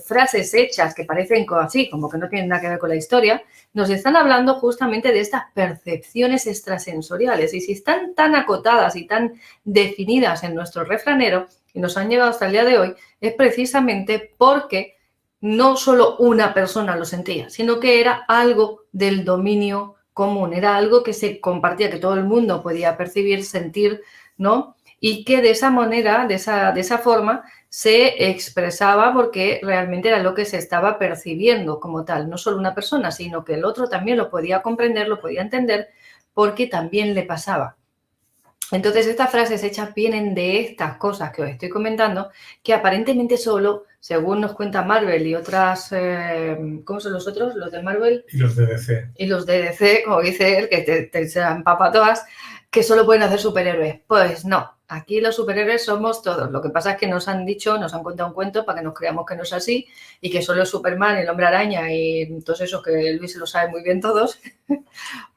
frases hechas que parecen así, como que no tienen nada que ver con la historia, nos están hablando justamente de estas percepciones extrasensoriales. Y si están tan acotadas y tan definidas en nuestro refranero y nos han llegado hasta el día de hoy, es precisamente porque no solo una persona lo sentía, sino que era algo del dominio común, era algo que se compartía, que todo el mundo podía percibir, sentir, ¿no? Y que de esa manera, de esa forma, se expresaba porque realmente era lo que se estaba percibiendo como tal. No solo una persona, sino que el otro también lo podía comprender, lo podía entender, porque también le pasaba. Entonces, estas frases hechas vienen de estas cosas que os estoy comentando, que aparentemente solo, según nos cuenta Marvel y otras, ¿cómo son los otros? Los de Marvel.
Y los de DC.
Y los de DC, como dice él, que te se empapa todas, que solo pueden hacer superhéroes. Pues no, aquí los superhéroes somos todos. Lo que pasa es que nos han dicho, nos han contado un cuento para que nos creamos que no es así y que solo es Superman, el Hombre Araña y todos esos que Luis se lo sabe muy bien todos,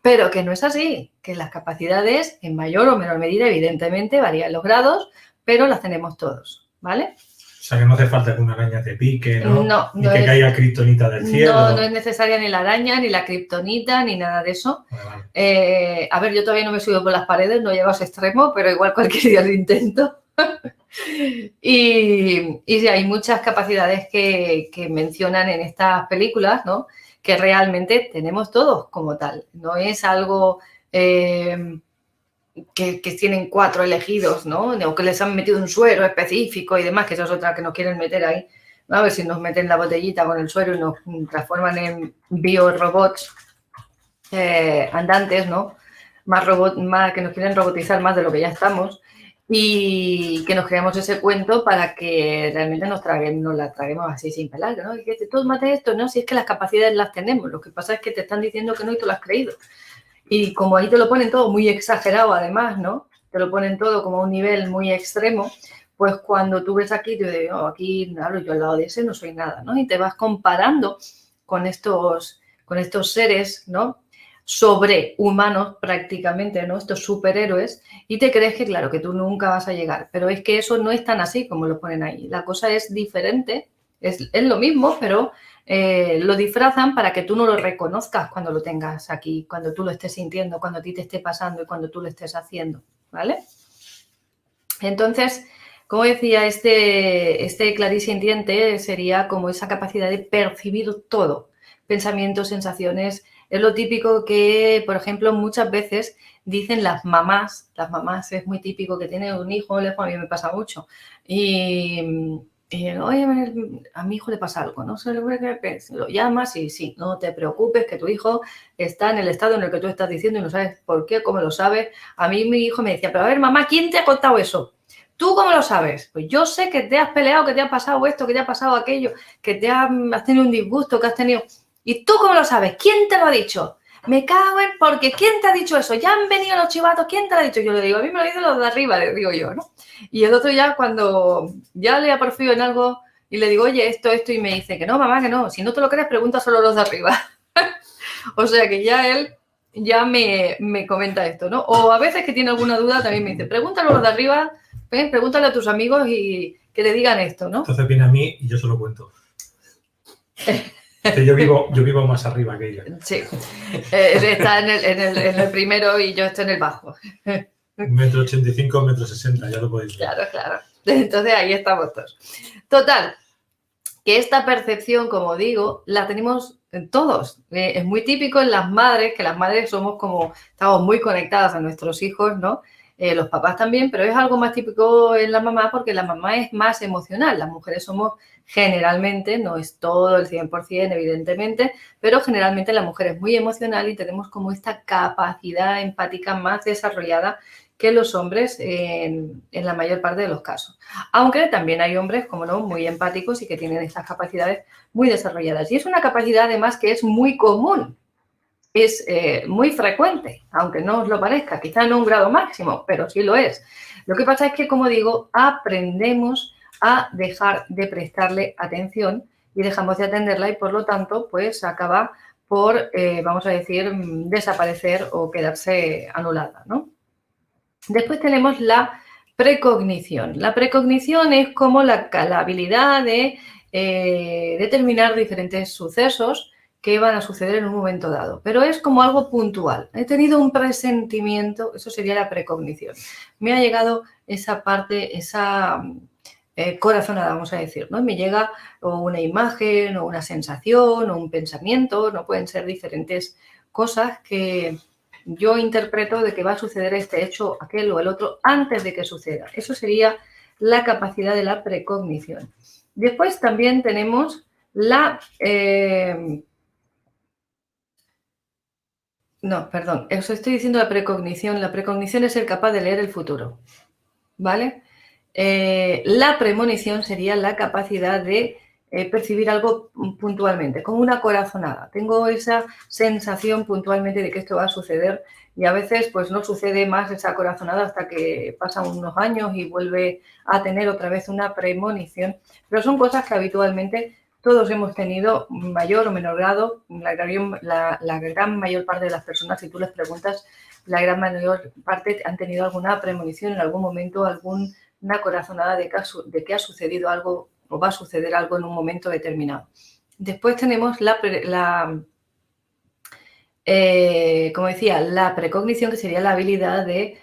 pero que no es así, que las capacidades en mayor o menor medida evidentemente varían los grados, pero las tenemos todos, ¿vale?
O sea, que no hace falta que una araña te pique, ¿no?
No,
ni que caiga kriptonita del cielo.
No es necesaria ni la araña, ni la kriptonita, ni nada de eso.
Vale.
A ver, yo todavía no me he subido por las paredes, no he llegado a ese extremo, pero igual cualquier día lo intento. y sí, hay muchas capacidades que mencionan en estas películas, ¿no? Que realmente tenemos todos como tal. No es algo que tienen 4 elegidos, ¿no? O que les han metido un suero específico y demás, que esa es otra que nos quieren meter ahí. A ver si nos meten la botellita con el suero y nos transforman en biorobots andantes, ¿no? Más que nos quieren robotizar más de lo que ya estamos y que nos creamos ese cuento para que realmente nos la traguemos así sin pelar, ¿no? Y que tú mate esto, ¿no? Si es que las capacidades las tenemos, lo que pasa es que te están diciendo que no y tú lo has creído. Y como ahí te lo ponen todo muy exagerado además, ¿no? Te lo ponen todo como a un nivel muy extremo, pues cuando tú ves aquí, yo digo, oh, aquí, claro, yo al lado de ese no soy nada, ¿no? Y te vas comparando con estos seres, ¿no? Sobrehumanos prácticamente, ¿no? Estos superhéroes, y te crees que, claro, que tú nunca vas a llegar. Pero es que eso no es tan así como lo ponen ahí. La cosa es diferente, es lo mismo, pero lo disfrazan para que tú no lo reconozcas cuando lo tengas aquí, cuando tú lo estés sintiendo, cuando a ti te esté pasando y cuando tú lo estés haciendo, ¿vale? Entonces, como decía, este clarisintiente sería como esa capacidad de percibir todo, pensamientos, sensaciones. Es lo típico que, por ejemplo, muchas veces dicen las mamás es muy típico que tienen un hijo, a mí me pasa mucho, y oye, a mi hijo le pasa algo, ¿no? Lo llamas y sí, no te preocupes, que tu hijo está en el estado en el que tú estás diciendo y no sabes por qué, cómo lo sabes. A mí mi hijo me decía, pero a ver, mamá, ¿quién te ha contado eso? ¿Tú cómo lo sabes? Pues yo sé que te has peleado, que te ha pasado esto, que te ha pasado aquello, que has tenido un disgusto, que has tenido... ¿Y tú cómo lo sabes? ¿Quién te lo ha dicho? Me cago en porque ¿quién te ha dicho eso? Ya han venido los chivatos, ¿quién te lo ha dicho? Yo le digo, a mí me lo dicen los de arriba, le digo yo, ¿no? Y el otro ya cuando ya le ha porfiado en algo y le digo, oye, esto, y me dice que no, mamá, que no. Si no te lo crees, pregunta solo a los de arriba. O sea que ya él ya me comenta esto, ¿no? O a veces que tiene alguna duda también me dice, pregúntalo a los de arriba, pregúntale a tus amigos y que te digan esto, ¿no?
Entonces viene a mí y yo se lo cuento. Yo vivo más arriba que ella.
Sí, está en el primero y yo estoy en el bajo.
1,85 m, 1,60 m, ya lo podéis ver.
Claro. Entonces ahí estamos todos. Total, que esta percepción, como digo, la tenemos todos. Es muy típico en las madres, que las madres estamos muy conectadas a nuestros hijos, ¿no? Los papás también, pero es algo más típico en la mamá porque la mamá es más emocional. Las mujeres somos generalmente, no es todo el 100% evidentemente, pero generalmente la mujer es muy emocional y tenemos como esta capacidad empática más desarrollada que los hombres en la mayor parte de los casos. Aunque también hay hombres, como no, muy empáticos y que tienen estas capacidades muy desarrolladas. Y es una capacidad además que es muy común es muy frecuente, aunque no os lo parezca, quizá no un grado máximo, pero sí lo es. Lo que pasa es que, como digo, aprendemos a dejar de prestarle atención y dejamos de atenderla y, por lo tanto, pues acaba por, vamos a decir, desaparecer o quedarse anulada, ¿no? Después tenemos la precognición. La precognición es como la habilidad de determinar diferentes sucesos que van a suceder en un momento dado, pero es como algo puntual. He tenido un presentimiento, eso sería la precognición. Me ha llegado esa parte, esa corazonada, vamos a decir, ¿no? Me llega o una imagen, o una sensación, o un pensamiento, no pueden ser diferentes cosas que yo interpreto de que va a suceder este hecho, aquel o el otro, antes de que suceda. Eso sería la capacidad de la precognición. Después también tenemos la... no, perdón, os estoy diciendo la precognición. La precognición es ser capaz de leer el futuro, ¿vale? La premonición sería la capacidad de percibir algo puntualmente, como una corazonada. Tengo esa sensación puntualmente de que esto va a suceder y a veces pues no sucede más esa corazonada hasta que pasan unos años y vuelve a tener otra vez una premonición. Pero son cosas que habitualmente todos hemos tenido, mayor o menor grado. La gran mayor parte de las personas, si tú les preguntas, la gran mayor parte han tenido alguna premonición en algún momento, una corazonada de que ha sucedido algo o va a suceder algo en un momento determinado. Después tenemos como decía, la precognición, que sería la habilidad de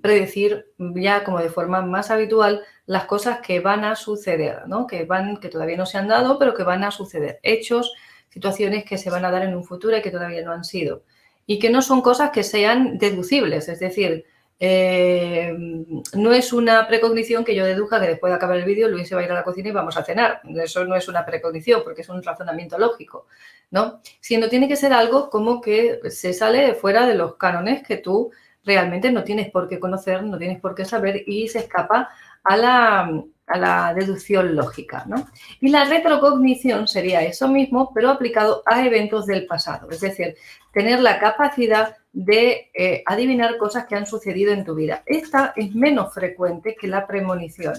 predecir ya como de forma más habitual las cosas que van a suceder, ¿no? Que todavía no se han dado, pero que van a suceder. Hechos, situaciones que se van a dar en un futuro y que todavía no han sido. Y que no son cosas que sean deducibles, es decir, no es una precognición que yo deduzca que después de acabar el vídeo Luis se va a ir a la cocina y vamos a cenar. Eso no es una precognición porque es un razonamiento lógico, ¿no? Sino tiene que ser algo como que se sale fuera de los cánones que tú realmente no tienes por qué conocer, no tienes por qué saber y se escapa a la deducción lógica, ¿no? Y la retrocognición sería eso mismo, pero aplicado a eventos del pasado. Es decir, tener la capacidad de adivinar cosas que han sucedido en tu vida. Esta es menos frecuente que la premonición.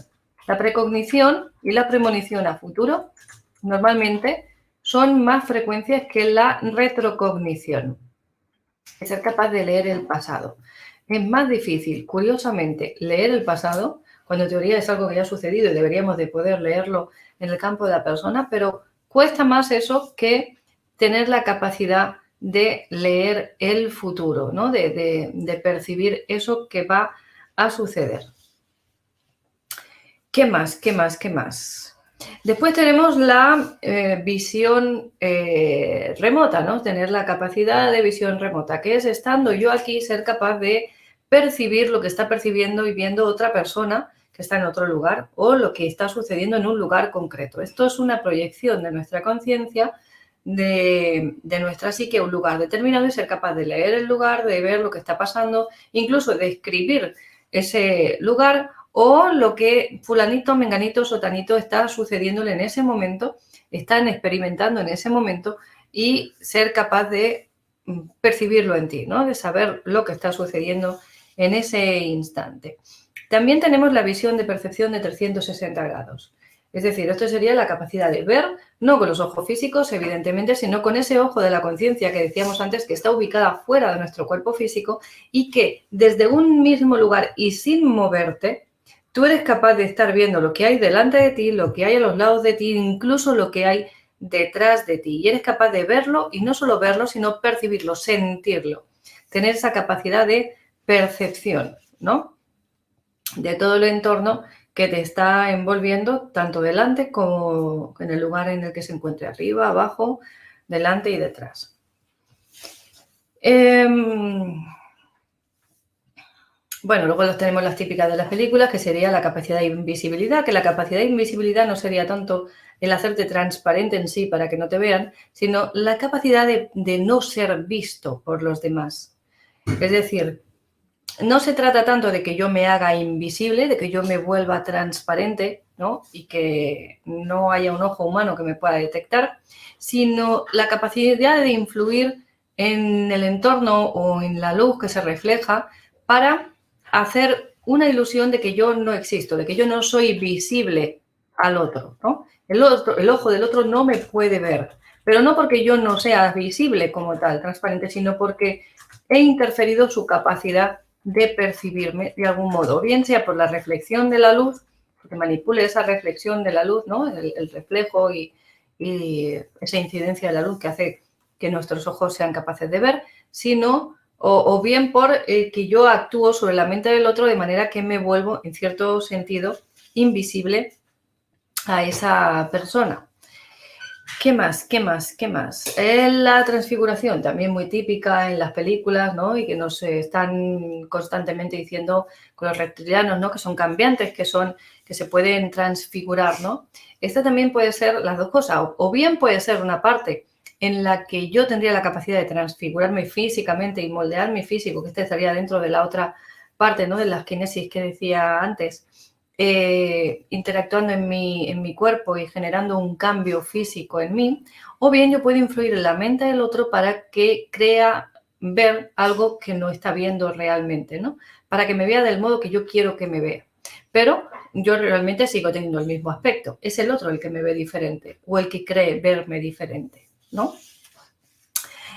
La precognición y la premonición a futuro normalmente son más frecuentes que la retrocognición. Es ser capaz de leer el pasado. Es más difícil, curiosamente, leer el pasado, cuando en teoría es algo que ya ha sucedido y deberíamos de poder leerlo en el campo de la persona, pero cuesta más eso que tener la capacidad de leer el futuro, ¿no? De percibir eso que va a suceder. ¿Qué más? ¿Qué más? ¿Qué más? Después tenemos la visión remota, ¿no? Tener la capacidad de visión remota, que es estando yo aquí ser capaz de percibir lo que está percibiendo y viendo otra persona que está en otro lugar o lo que está sucediendo en un lugar concreto. Esto es una proyección de nuestra conciencia, de nuestra psique a un lugar determinado y ser capaz de leer el lugar, de ver lo que está pasando, incluso de escribir ese lugar o lo que fulanito, menganito, sotanito está sucediéndole en ese momento, están experimentando en ese momento y ser capaz de percibirlo en ti, ¿no? De saber lo que está sucediendo en ese instante. También tenemos la visión de percepción de 360 grados. Es decir, esto sería la capacidad de ver, no con los ojos físicos, evidentemente, sino con ese ojo de la conciencia que decíamos antes, que está ubicada fuera de nuestro cuerpo físico y que desde un mismo lugar y sin moverte, tú eres capaz de estar viendo lo que hay delante de ti, lo que hay a los lados de ti, incluso lo que hay detrás de ti. Y eres capaz de verlo y no solo verlo, sino percibirlo, sentirlo. Tener esa capacidad de percepción, ¿no? De todo el entorno que te está envolviendo, tanto delante como en el lugar en el que se encuentre, arriba, abajo, delante y detrás. Bueno, luego tenemos las típicas de las películas, que sería la capacidad de invisibilidad, que la capacidad de invisibilidad no sería tanto el hacerte transparente en sí para que no te vean, sino la capacidad de no ser visto por los demás. Es decir, no se trata tanto de que yo me haga invisible, de que yo me vuelva transparente, ¿no? Y que no haya un ojo humano que me pueda detectar, sino la capacidad de influir en el entorno o en la luz que se refleja para hacer una ilusión de que yo no existo, de que yo no soy visible al otro, ¿no? El ojo del otro no me puede ver, pero no porque yo no sea visible como tal, transparente, sino porque he interferido su capacidad de percibirme de algún modo, bien sea por la reflexión de la luz, porque manipule esa reflexión de la luz, ¿no? El reflejo y esa incidencia de la luz que hace que nuestros ojos sean capaces de ver, sino o bien por que yo actúo sobre la mente del otro de manera que me vuelvo, en cierto sentido, invisible a esa persona. ¿Qué más? ¿Qué más? ¿Qué más? La transfiguración, también muy típica en las películas, ¿no? Y que nos están constantemente diciendo con los reptilianos, ¿no? Que son cambiantes, que se pueden transfigurar, ¿no? Esta también puede ser las dos cosas, o bien puede ser una parte en la que yo tendría la capacidad de transfigurarme físicamente y moldear mi físico, que estaría dentro de la otra parte, ¿no? De la kinesis que decía antes, interactuando en mi cuerpo y generando un cambio físico en mí, o bien yo puedo influir en la mente del otro para que crea ver algo que no está viendo realmente, ¿no? Para que me vea del modo que yo quiero que me vea. Pero yo realmente sigo teniendo el mismo aspecto. Es el otro el que me ve diferente o el que cree verme diferente, ¿no?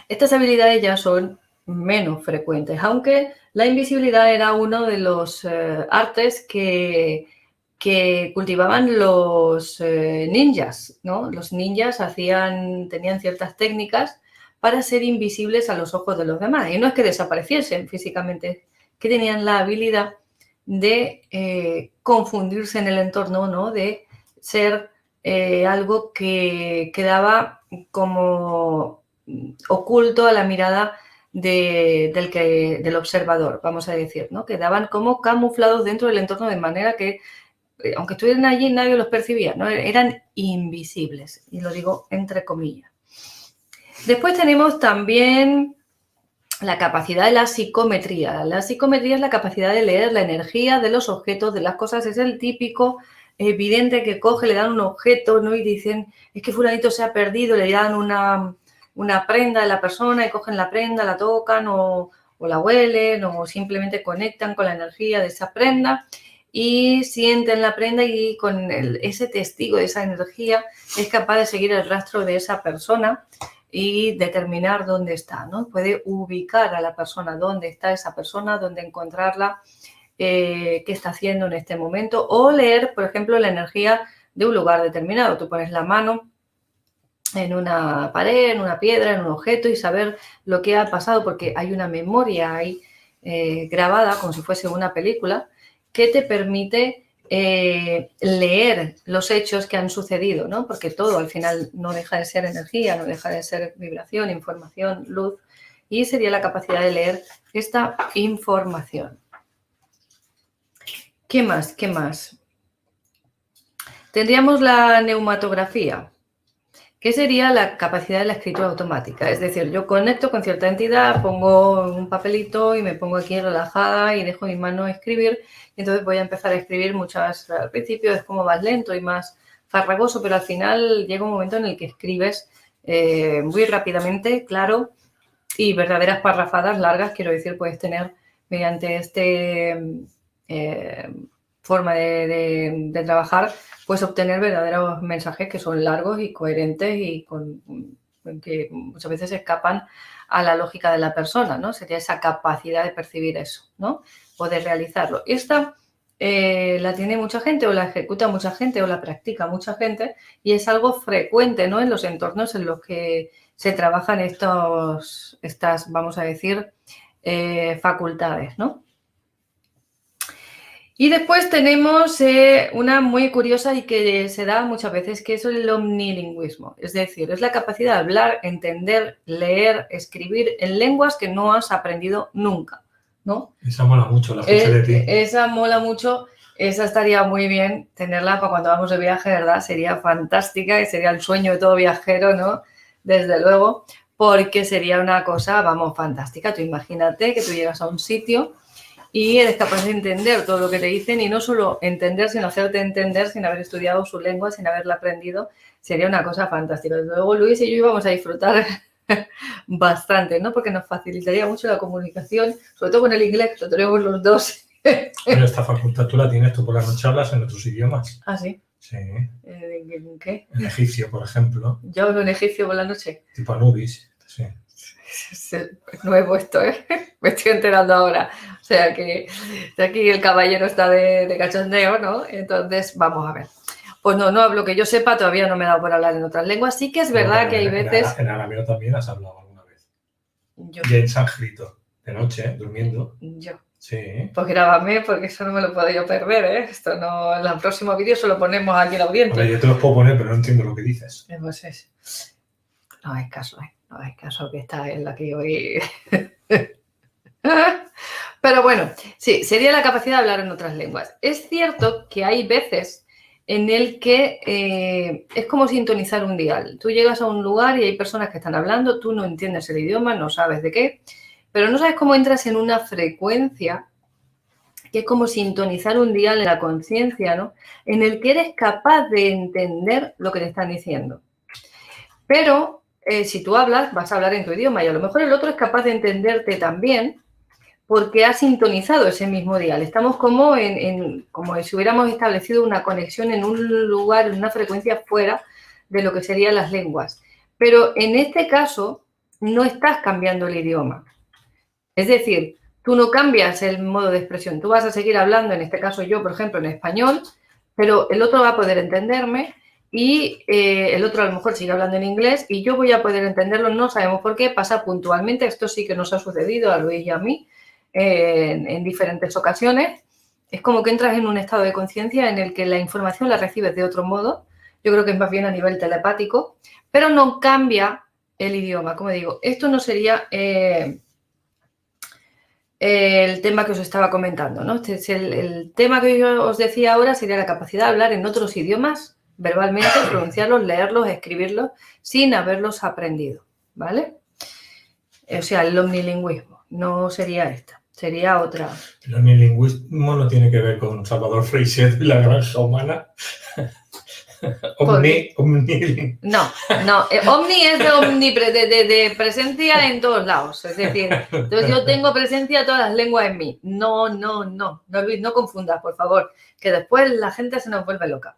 Estas habilidades ya son menos frecuentes, aunque la invisibilidad era uno de los artes que cultivaban los ninjas, ¿no? Los ninjas tenían ciertas técnicas para ser invisibles a los ojos de los demás. Y no es que desapareciesen físicamente, que tenían la habilidad de confundirse en el entorno, ¿no? De ser algo que quedaba como oculto a la mirada del observador, vamos a decir, ¿no? Quedaban como camuflados dentro del entorno de manera que, aunque estuvieran allí, nadie los percibía, ¿no? Eran invisibles, y lo digo entre comillas. Después tenemos también la capacidad de la psicometría. La psicometría es la capacidad de leer la energía de los objetos, de las cosas. Es el típico vidente que coge, le dan un objeto, ¿no? Y dicen, es que fulanito se ha perdido, le dan una prenda de la persona y cogen la prenda, la tocan o la huelen o simplemente conectan con la energía de esa prenda y sienten la prenda y con ese testigo de esa energía es capaz de seguir el rastro de esa persona y determinar dónde está, ¿no? Puede ubicar a la persona, dónde está esa persona, dónde encontrarla, qué está haciendo en este momento, o leer, por ejemplo, la energía de un lugar determinado. Tú pones la mano en una pared, en una piedra, en un objeto y saber lo que ha pasado, porque hay una memoria ahí grabada, como si fuese una película, que te permite leer los hechos que han sucedido, ¿no? Porque todo al final no deja de ser energía, no deja de ser vibración, información, luz, y sería la capacidad de leer esta información. ¿Qué más? ¿Qué más? Tendríamos la neumatografía, que sería la capacidad de la escritura automática. Es decir, yo conecto con cierta entidad, pongo un papelito y me pongo aquí relajada y dejo mi mano escribir. Y entonces voy a empezar a escribir muchas. Al principio es como más lento y más farragoso, pero al final llega un momento en el que escribes muy rápidamente, claro, y verdaderas parrafadas largas, quiero decir, puedes tener mediante forma de trabajar, pues obtener verdaderos mensajes que son largos y coherentes y que muchas veces escapan a la lógica de la persona, ¿no? Sería esa capacidad de percibir eso, ¿no? O de realizarlo. Esta la tiene mucha gente o la ejecuta mucha gente o la practica mucha gente y es algo frecuente, ¿no? En los entornos en los que se trabajan estas, vamos a decir, facultades, ¿no? Y después tenemos una muy curiosa y que se da muchas veces, que es el omnilingüismo. Es decir, es la capacidad de hablar, entender, leer, escribir en lenguas que no has aprendido nunca, ¿no?
Esa mola mucho, la escuché de ti.
Esa mola mucho. Esa estaría muy bien tenerla para cuando vamos de viaje, ¿verdad? Sería fantástica y sería el sueño de todo viajero, ¿no? Desde luego, porque sería una cosa, vamos, fantástica. Tú imagínate que tú llegas a un sitio y eres capaz de entender todo lo que te dicen y no solo entender, sino hacerte entender sin haber estudiado su lengua, sin haberla aprendido. Sería una cosa fantástica. Desde luego, Luis y yo íbamos a disfrutar bastante, ¿no? Porque nos facilitaría mucho la comunicación, sobre todo con el inglés, que lo tenemos los dos.
Pero esta facultad tú la tienes, tú por la noche hablas en otros idiomas.
¿Ah, sí?
Sí.
¿En qué?
En egipcio, por ejemplo.
Yo hablo en egipcio por la noche.
Tipo Anubis, sí.
Es nuevo esto, ¿eh? Me estoy enterando ahora. O sea que aquí el caballero está de cachondeo, ¿no? Entonces, vamos a ver. Pues no hablo que yo sepa, todavía no me he dado por hablar en otras lenguas. Sí que es verdad que hay veces...
En arameo también has hablado alguna vez.
Yo.
Y en sánscrito, de noche, durmiendo.
Yo.
Sí.
Pues grábame, porque eso no me lo puedo yo perder, ¿eh? Esto no... En el próximo vídeo se lo ponemos aquí al audiente.
Hombre, yo te los puedo poner, pero no entiendo lo que dices.
Pues es... No hay caso, ¿eh? No hay caso que está en la que hoy... Pero bueno, sí, sería la capacidad de hablar en otras lenguas. Es cierto que hay veces en el que es como sintonizar un dial. Tú llegas a un lugar y hay personas que están hablando, tú no entiendes el idioma, no sabes de qué, pero no sabes cómo entras en una frecuencia que es como sintonizar un dial en la conciencia, ¿no? En el que eres capaz de entender lo que te están diciendo. Pero si tú hablas, vas a hablar en tu idioma y a lo mejor el otro es capaz de entenderte también, porque ha sintonizado ese mismo dial. Estamos como como si hubiéramos establecido una conexión en un lugar, en una frecuencia fuera de lo que serían las lenguas. Pero en este caso no estás cambiando el idioma. Es decir, tú no cambias el modo de expresión. Tú vas a seguir hablando, en este caso yo, por ejemplo, en español, pero el otro va a poder entenderme y el otro a lo mejor sigue hablando en inglés y yo voy a poder entenderlo. No sabemos por qué, pasa puntualmente. Esto sí que nos ha sucedido a Luis y a mí. En diferentes ocasiones, es como que entras en un estado de conciencia en el que la información la recibes de otro modo, yo creo que es más bien a nivel telepático, pero no cambia el idioma. Como digo, esto no sería el tema que os estaba comentando, ¿no? Este es el tema que yo os decía ahora, sería la capacidad de hablar en otros idiomas, verbalmente, pronunciarlos, leerlos, escribirlos, sin haberlos aprendido, ¿vale? O sea, el omnilingüismo, no sería esta. Sería otra.
El omnilingüismo no tiene que ver con Salvador Freixedo y la granja humana. Omni.
No. Omni es de presencia en todos lados. Es decir, entonces yo tengo presencia de todas las lenguas en mí. No, Luis, no confundas, por favor, que después la gente se nos vuelve loca.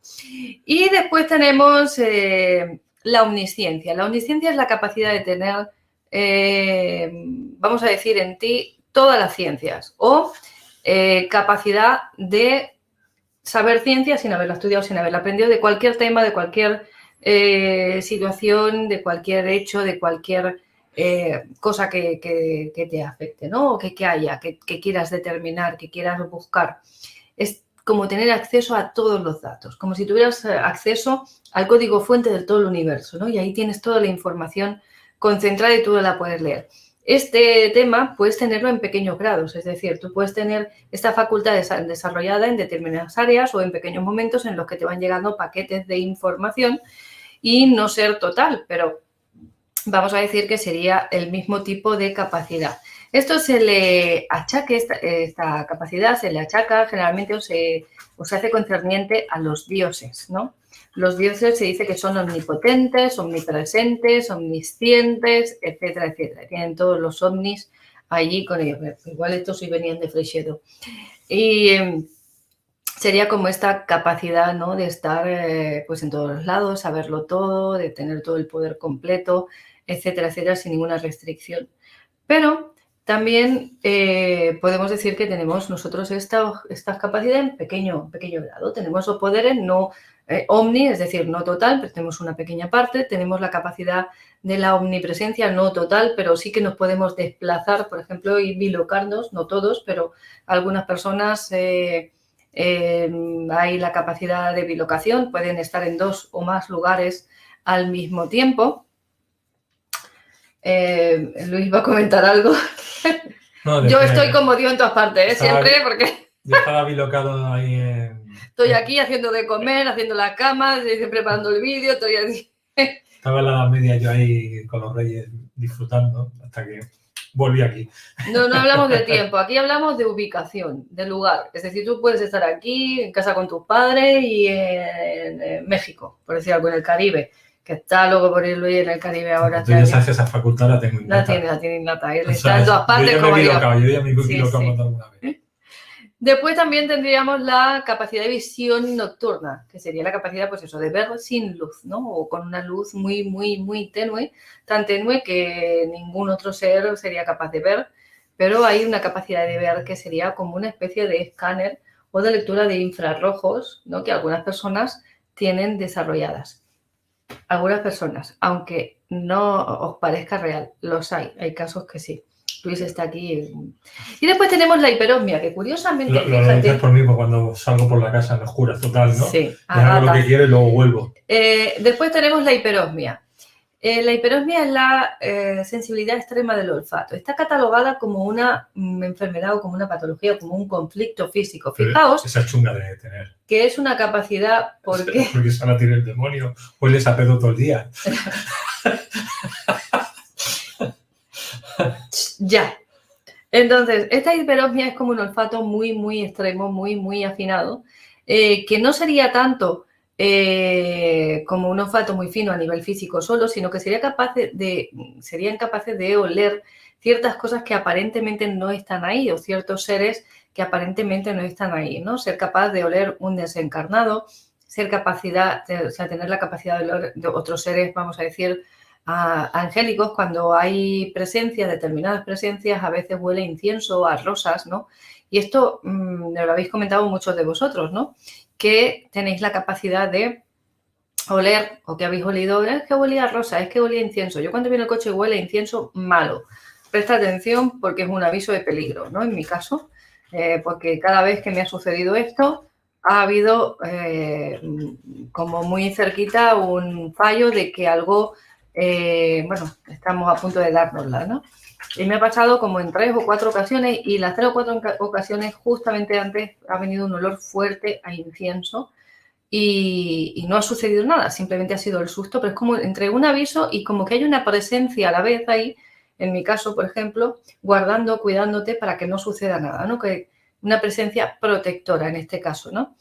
Y después tenemos la omnisciencia. La omnisciencia es la capacidad de tener, vamos a decir, en ti todas las ciencias o capacidad de saber ciencia sin haberla estudiado, sin haberla aprendido, de cualquier tema, de cualquier situación, de cualquier hecho, de cualquier cosa que te afecte, ¿no? O que haya, que quieras determinar, que quieras buscar. Es como tener acceso a todos los datos, como si tuvieras acceso al código fuente de todo el universo, ¿no? Y ahí tienes toda la información concentrada y tú la puedes leer. Este tema puedes tenerlo en pequeños grados, es decir, tú puedes tener esta facultad desarrollada en determinadas áreas o en pequeños momentos en los que te van llegando paquetes de información y no ser total, pero vamos a decir que sería el mismo tipo de capacidad. Esto se le achaca, esta capacidad se le achaca generalmente o se hace concerniente a los dioses, ¿no? Los dioses se dice que son omnipotentes, omnipresentes, omniscientes, etcétera, etcétera. Tienen todos los omnis allí con ellos. Igual estos sí venían de Freixedo. Y sería como esta capacidad, ¿no? De estar pues en todos los lados, saberlo todo, de tener todo el poder completo, etcétera, etcétera, sin ninguna restricción. Pero también podemos decir que tenemos nosotros estas capacidades en pequeño grado. Tenemos los poderes no omni, es decir, no total, pero tenemos una pequeña parte. Tenemos la capacidad de la omnipresencia no total, pero sí que nos podemos desplazar, por ejemplo, y bilocarnos, no todos, pero algunas personas hay la capacidad de bilocación, pueden estar en 2 o más lugares al mismo tiempo. Luis va a comentar algo. No, yo estoy como Dios en todas partes, siempre, porque...
Yo estaba bilocado ahí en...
Estoy aquí haciendo de comer, haciendo la cama, preparando el vídeo, estoy así.
Estaba en la Edad Media yo ahí con los reyes disfrutando hasta que volví aquí.
No hablamos de tiempo, aquí hablamos de ubicación, de lugar. Es decir, tú puedes estar aquí en casa con tus padres y en México, por decir algo, en el Caribe. que está loco por ir Luis en el Caribe ahora.
Tú ya sabes que esa facultad la tengo innata.
La tiene innata. Él
O
está
sea,
en todas partes
yo
como yo.
Yo ya me he
Sí,
equivocado
sí.
alguna vez.
Después también tendríamos la capacidad de visión nocturna, que sería la capacidad, pues eso, de ver sin luz, ¿no? O con una luz muy, muy, muy tenue, tan tenue que ningún otro ser sería capaz de ver, pero hay una capacidad de ver que sería como una especie de escáner o de lectura de infrarrojos, ¿no? Que algunas personas tienen desarrolladas. Algunas personas, aunque no os parezca real, los hay casos que sí. Luis está aquí. Y después tenemos la hiperosmia, que curiosamente,
lo dices por mí, pues cuando salgo por la casa en oscuras total, ¿no?
Sí,
hago lo que quiero y luego vuelvo.
Después tenemos la hiperosmia. La hiperosmia es la sensibilidad extrema del olfato. Está catalogada como una enfermedad o como una patología o como un conflicto físico. Fijaos.
Esa chunga de tener.
Que es una capacidad. ¿Por qué?
Porque esa la tiene el demonio. Hueles a pedo todo el día.
Ya. Entonces, esta hiperosmia es como un olfato muy, muy extremo, muy, muy afinado, que no sería tanto como un olfato muy fino a nivel físico solo, sino que serían capaces de oler ciertas cosas que aparentemente no están ahí o ciertos seres que aparentemente no están ahí, ¿no? Ser capaz de oler un desencarnado, tener la capacidad de oler de otros seres, vamos a decir, angélicos. Cuando hay determinadas presencias, a veces huele a incienso, a rosas, ¿no? Y esto me lo habéis comentado muchos de vosotros, ¿no? Que tenéis la capacidad de oler, o que habéis olido, es que olía a rosa, es que olía a incienso. Yo cuando viene el coche huele a incienso, malo. Presta atención porque es un aviso de peligro, ¿no? En mi caso, porque cada vez que me ha sucedido esto, ha habido como muy cerquita un fallo de que algo, bueno, estamos a punto de dárnosla, ¿no? Y me ha pasado como en 3 o 4 ocasiones y las 3 o 4 ocasiones justamente antes ha venido un olor fuerte a incienso y no ha sucedido nada, simplemente ha sido el susto, pero es como entre un aviso y como que hay una presencia a la vez ahí, en mi caso, por ejemplo, guardando, cuidándote para que no suceda nada, ¿no? Que una presencia protectora en este caso, ¿no?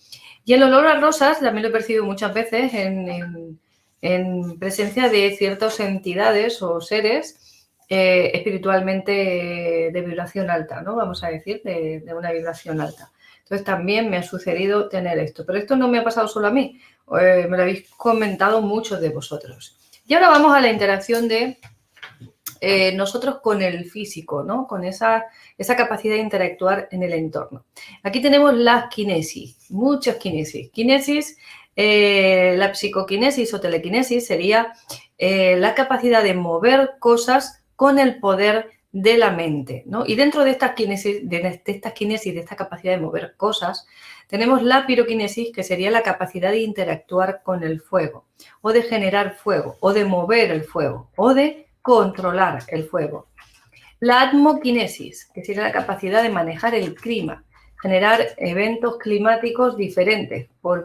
Y el olor a rosas también lo he percibido muchas veces en presencia de ciertas entidades o seres espiritualmente de vibración alta, ¿no? Vamos a decir, de una vibración alta. Entonces también me ha sucedido tener esto. Pero esto no me ha pasado solo a mí, me lo habéis comentado muchos de vosotros. Y ahora vamos a la interacción de nosotros con el físico, ¿no? Con esa capacidad de interactuar en el entorno. Aquí tenemos las kinesis, muchas kinesis. Kinesis, la psicoquinesis o telequinesis sería la capacidad de mover cosas con el poder de la mente, ¿no? Y dentro de estas kinesis, de esta capacidad de mover cosas, tenemos la piroquinesis, que sería la capacidad de interactuar con el fuego, o de generar fuego, o de mover el fuego, o de controlar el fuego. La atmoquinesis, que sería la capacidad de manejar el clima, generar eventos climáticos diferentes. Por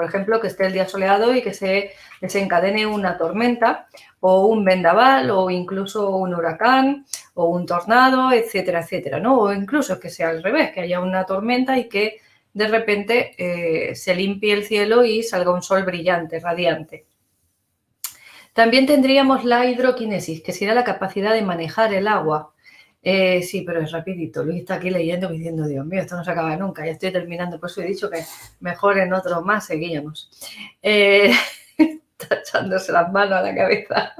ejemplo, que esté el día soleado y que se desencadene una tormenta o un vendaval o incluso un huracán o un tornado, etcétera, etcétera, ¿no? O incluso que sea al revés, que haya una tormenta y que de repente se limpie el cielo y salga un sol brillante, radiante. También tendríamos la hidroquinesis, que sería la capacidad de manejar el agua. Sí, pero es rapidito. Luis está aquí leyendo y diciendo, Dios mío, esto no se acaba nunca. Ya estoy terminando, por eso he dicho que mejor en otro más seguíamos. Está echándose las manos a la cabeza.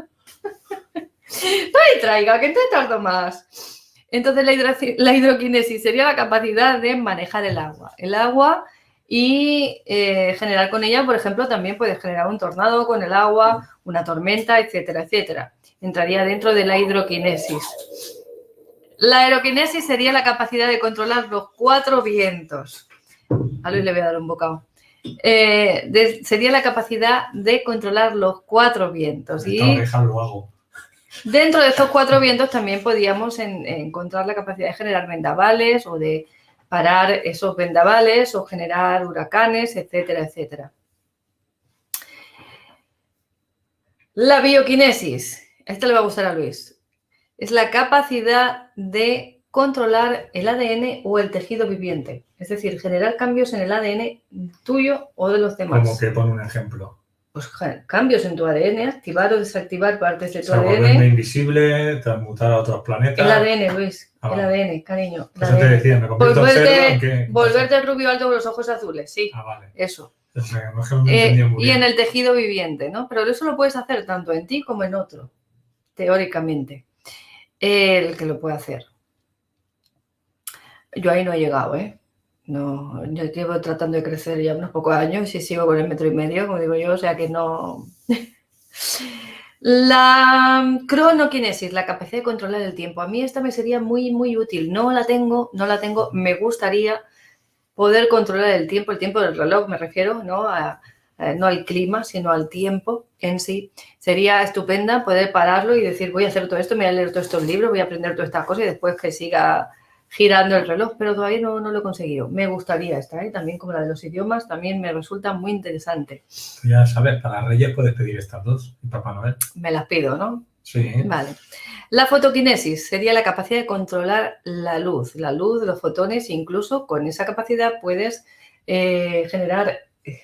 No me traiga, que te tardo más. Entonces la hidroquinesis sería la capacidad de manejar el agua. El agua y generar con ella, por ejemplo, también puedes generar un tornado con el agua, una tormenta, etcétera, etcétera. Entraría dentro de la hidroquinesis. La aeroquinesis sería la capacidad de controlar los 4 vientos. A Luis le voy a dar un bocado. Sería la capacidad de controlar los 4 vientos.
Esta oreja lo hago.
Dentro de estos 4 vientos también podíamos encontrar la capacidad de generar vendavales o de parar esos vendavales o generar huracanes, etcétera, etcétera. La bioquinesis. Esta le va a gustar a Luis. Es la capacidad de controlar el ADN o el tejido viviente. Es decir, generar cambios en el ADN tuyo o de los demás.
Como que pone un ejemplo.
pues, cambios en tu ADN, activar o desactivar partes de tu
volverme
ADN.
invisible, transmutar a otros planetas.
El ADN, Luis, el
vale.
ADN, cariño.
Eso te decía, me convierto en cerdo, ¿en qué?
Volverte rubio alto con los ojos azules, sí.
Vale.
Eso.
O sea, no es que no me entendía muy
Y
bien.
en el tejido viviente, ¿no? Pero eso lo puedes hacer tanto en ti como en otro, teóricamente. El que lo puede hacer. Yo ahí no he llegado, ¿eh? No, yo llevo tratando de crecer ya unos pocos años y sigo con el 1,5 metros, como digo yo, o sea que no... La cronoquinesis, la capacidad de controlar el tiempo. A mí esta me sería muy, muy útil. No la tengo, me gustaría poder controlar el tiempo del reloj, me refiero, ¿no? No al clima, sino al tiempo en sí. Sería estupenda poder pararlo y decir, voy a hacer todo esto, me voy a leer todos estos libros, voy a aprender todas estas cosas y después que siga girando el reloj, pero todavía no lo he conseguido. Me gustaría esta, ¿eh? También como la de los idiomas, también me resulta muy interesante.
Ya sabes, para Reyes puedes pedir estas dos, y Papá Noel.
Me las pido, ¿no?
Sí.
Vale. La fotoquinesis sería la capacidad de controlar la luz, los fotones, incluso con esa capacidad puedes generar...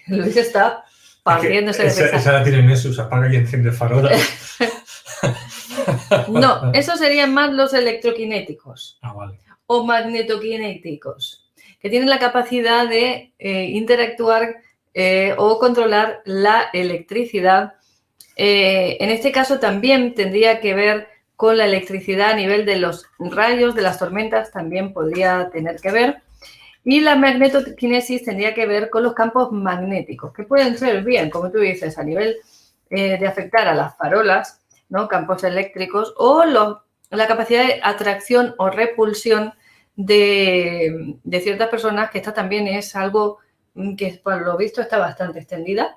Luis está partiéndose de risa.
Esa la tiene Nessus, apaga y enciende farolas.
No, esos serían más los electroquinéticos.
Vale.
O magnetoquinéticos, que tienen la capacidad de interactuar o controlar la electricidad. En este caso también tendría que ver con la electricidad a nivel de los rayos, de las tormentas, también podría tener que ver. Y la magnetoquinesis tendría que ver con los campos magnéticos, que pueden ser bien, como tú dices, a nivel de afectar a las farolas, ¿no? Campos eléctricos, o la capacidad de atracción o repulsión de ciertas personas, que esta también es algo que por lo visto está bastante extendida.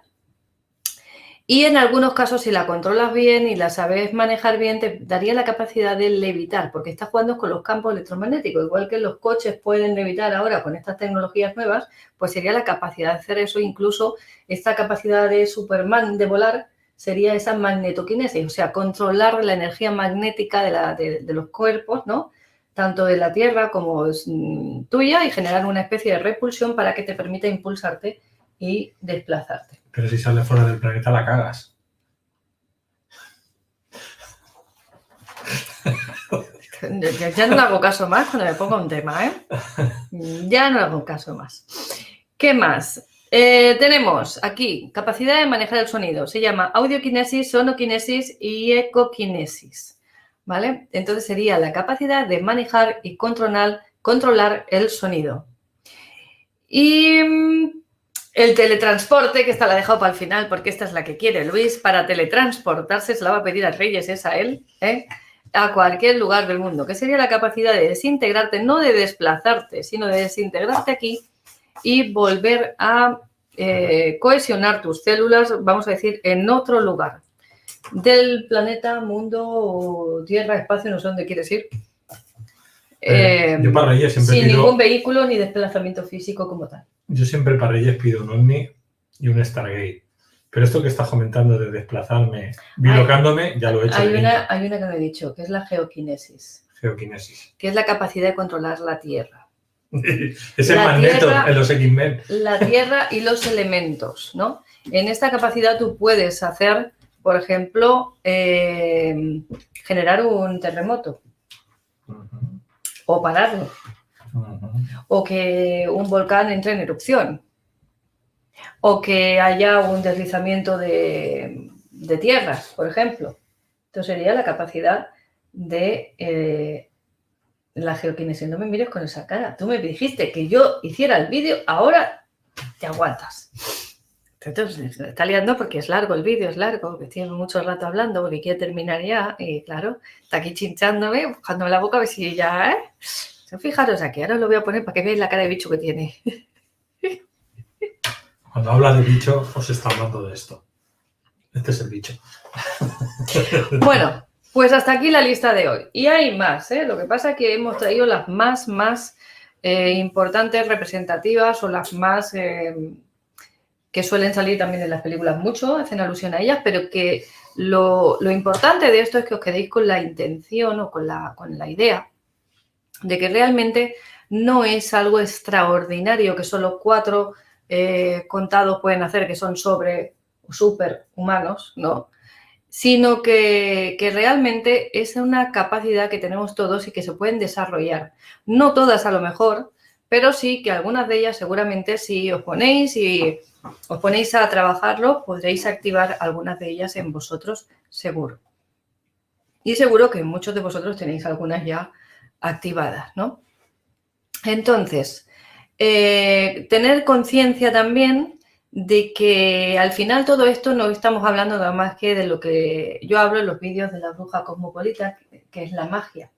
Y en algunos casos, si la controlas bien y la sabes manejar bien, te daría la capacidad de levitar, porque estás jugando con los campos electromagnéticos. Igual que los coches pueden levitar ahora con estas tecnologías nuevas, pues sería la capacidad de hacer eso. Incluso esta capacidad de Superman de volar sería esa magnetoquinesis, o sea, controlar la energía magnética de los cuerpos, ¿no? Tanto de la Tierra como tuya, y generar una especie de repulsión para que te permita impulsarte y desplazarte.
Pero si sales fuera del planeta la cagas.
Ya no le hago caso más cuando me pongo un tema, ¿eh? Ya no le hago caso más. ¿Qué más? Tenemos aquí capacidad de manejar el sonido. Se llama audioquinesis, sonoquinesis y ecoquinesis, ¿vale? Entonces sería la capacidad de manejar y controlar el sonido. Y el teletransporte, que esta la he dejado para el final porque esta es la que quiere Luis, para teletransportarse, se la va a pedir a Reyes, es a él, a cualquier lugar del mundo, que sería la capacidad de desintegrarte, no de desplazarte, sino de desintegrarte aquí y volver a cohesionar tus células, vamos a decir, en otro lugar del planeta, mundo, tierra, espacio, no sé dónde quieres ir.
Yo para Reyes siempre
sin
pido...
ningún vehículo ni desplazamiento físico como tal.
Yo siempre para Reyes pido un OVNI y un Stargate. Pero esto que estás comentando de desplazarme, bilocándome, ya lo he hecho.
Hay una que no he dicho, que es la geoquinesis.
Geoquinesis.
Que es la capacidad de controlar la Tierra.
Es el Magneto en los X-Men.
La Tierra y los elementos, ¿no? En esta capacidad tú puedes hacer, por ejemplo, generar un terremoto. O pararlo. O que un volcán entre en erupción. O que haya un deslizamiento de tierras, por ejemplo. Entonces sería la capacidad de la geoquinesis. No me mires con esa cara. Tú me dijiste que yo hiciera el vídeo, ahora te aguantas. Entonces me está liando porque es largo el vídeo, es largo, que tiene mucho rato hablando porque quiere terminar ya. Y claro, está aquí chinchándome, buscándome la boca a ver si ya... Fijaros aquí, ahora lo voy a poner para que veáis la cara de bicho que tiene.
Cuando habla de bicho, os está hablando de esto. Este es el bicho.
Bueno, pues hasta aquí la lista de hoy. Y hay más, ¿eh? Lo que pasa es que hemos traído las más importantes, representativas, o las más que suelen salir también en las películas mucho, hacen alusión a ellas, pero que lo importante de esto es que os quedéis con la intención o con la idea de que realmente no es algo extraordinario que solo 4 contados pueden hacer, que son sobre superhumanos, ¿no? Sino que realmente es una capacidad que tenemos todos y que se pueden desarrollar. No todas a lo mejor, pero sí que algunas de ellas seguramente si os ponéis a trabajarlo, podréis activar algunas de ellas en vosotros seguro. Y seguro que muchos de vosotros tenéis algunas ya activadas, ¿no? Entonces, tener conciencia también de que al final todo esto no estamos hablando nada más que de lo que yo hablo en los vídeos de la bruja cosmopolita, que es la magia.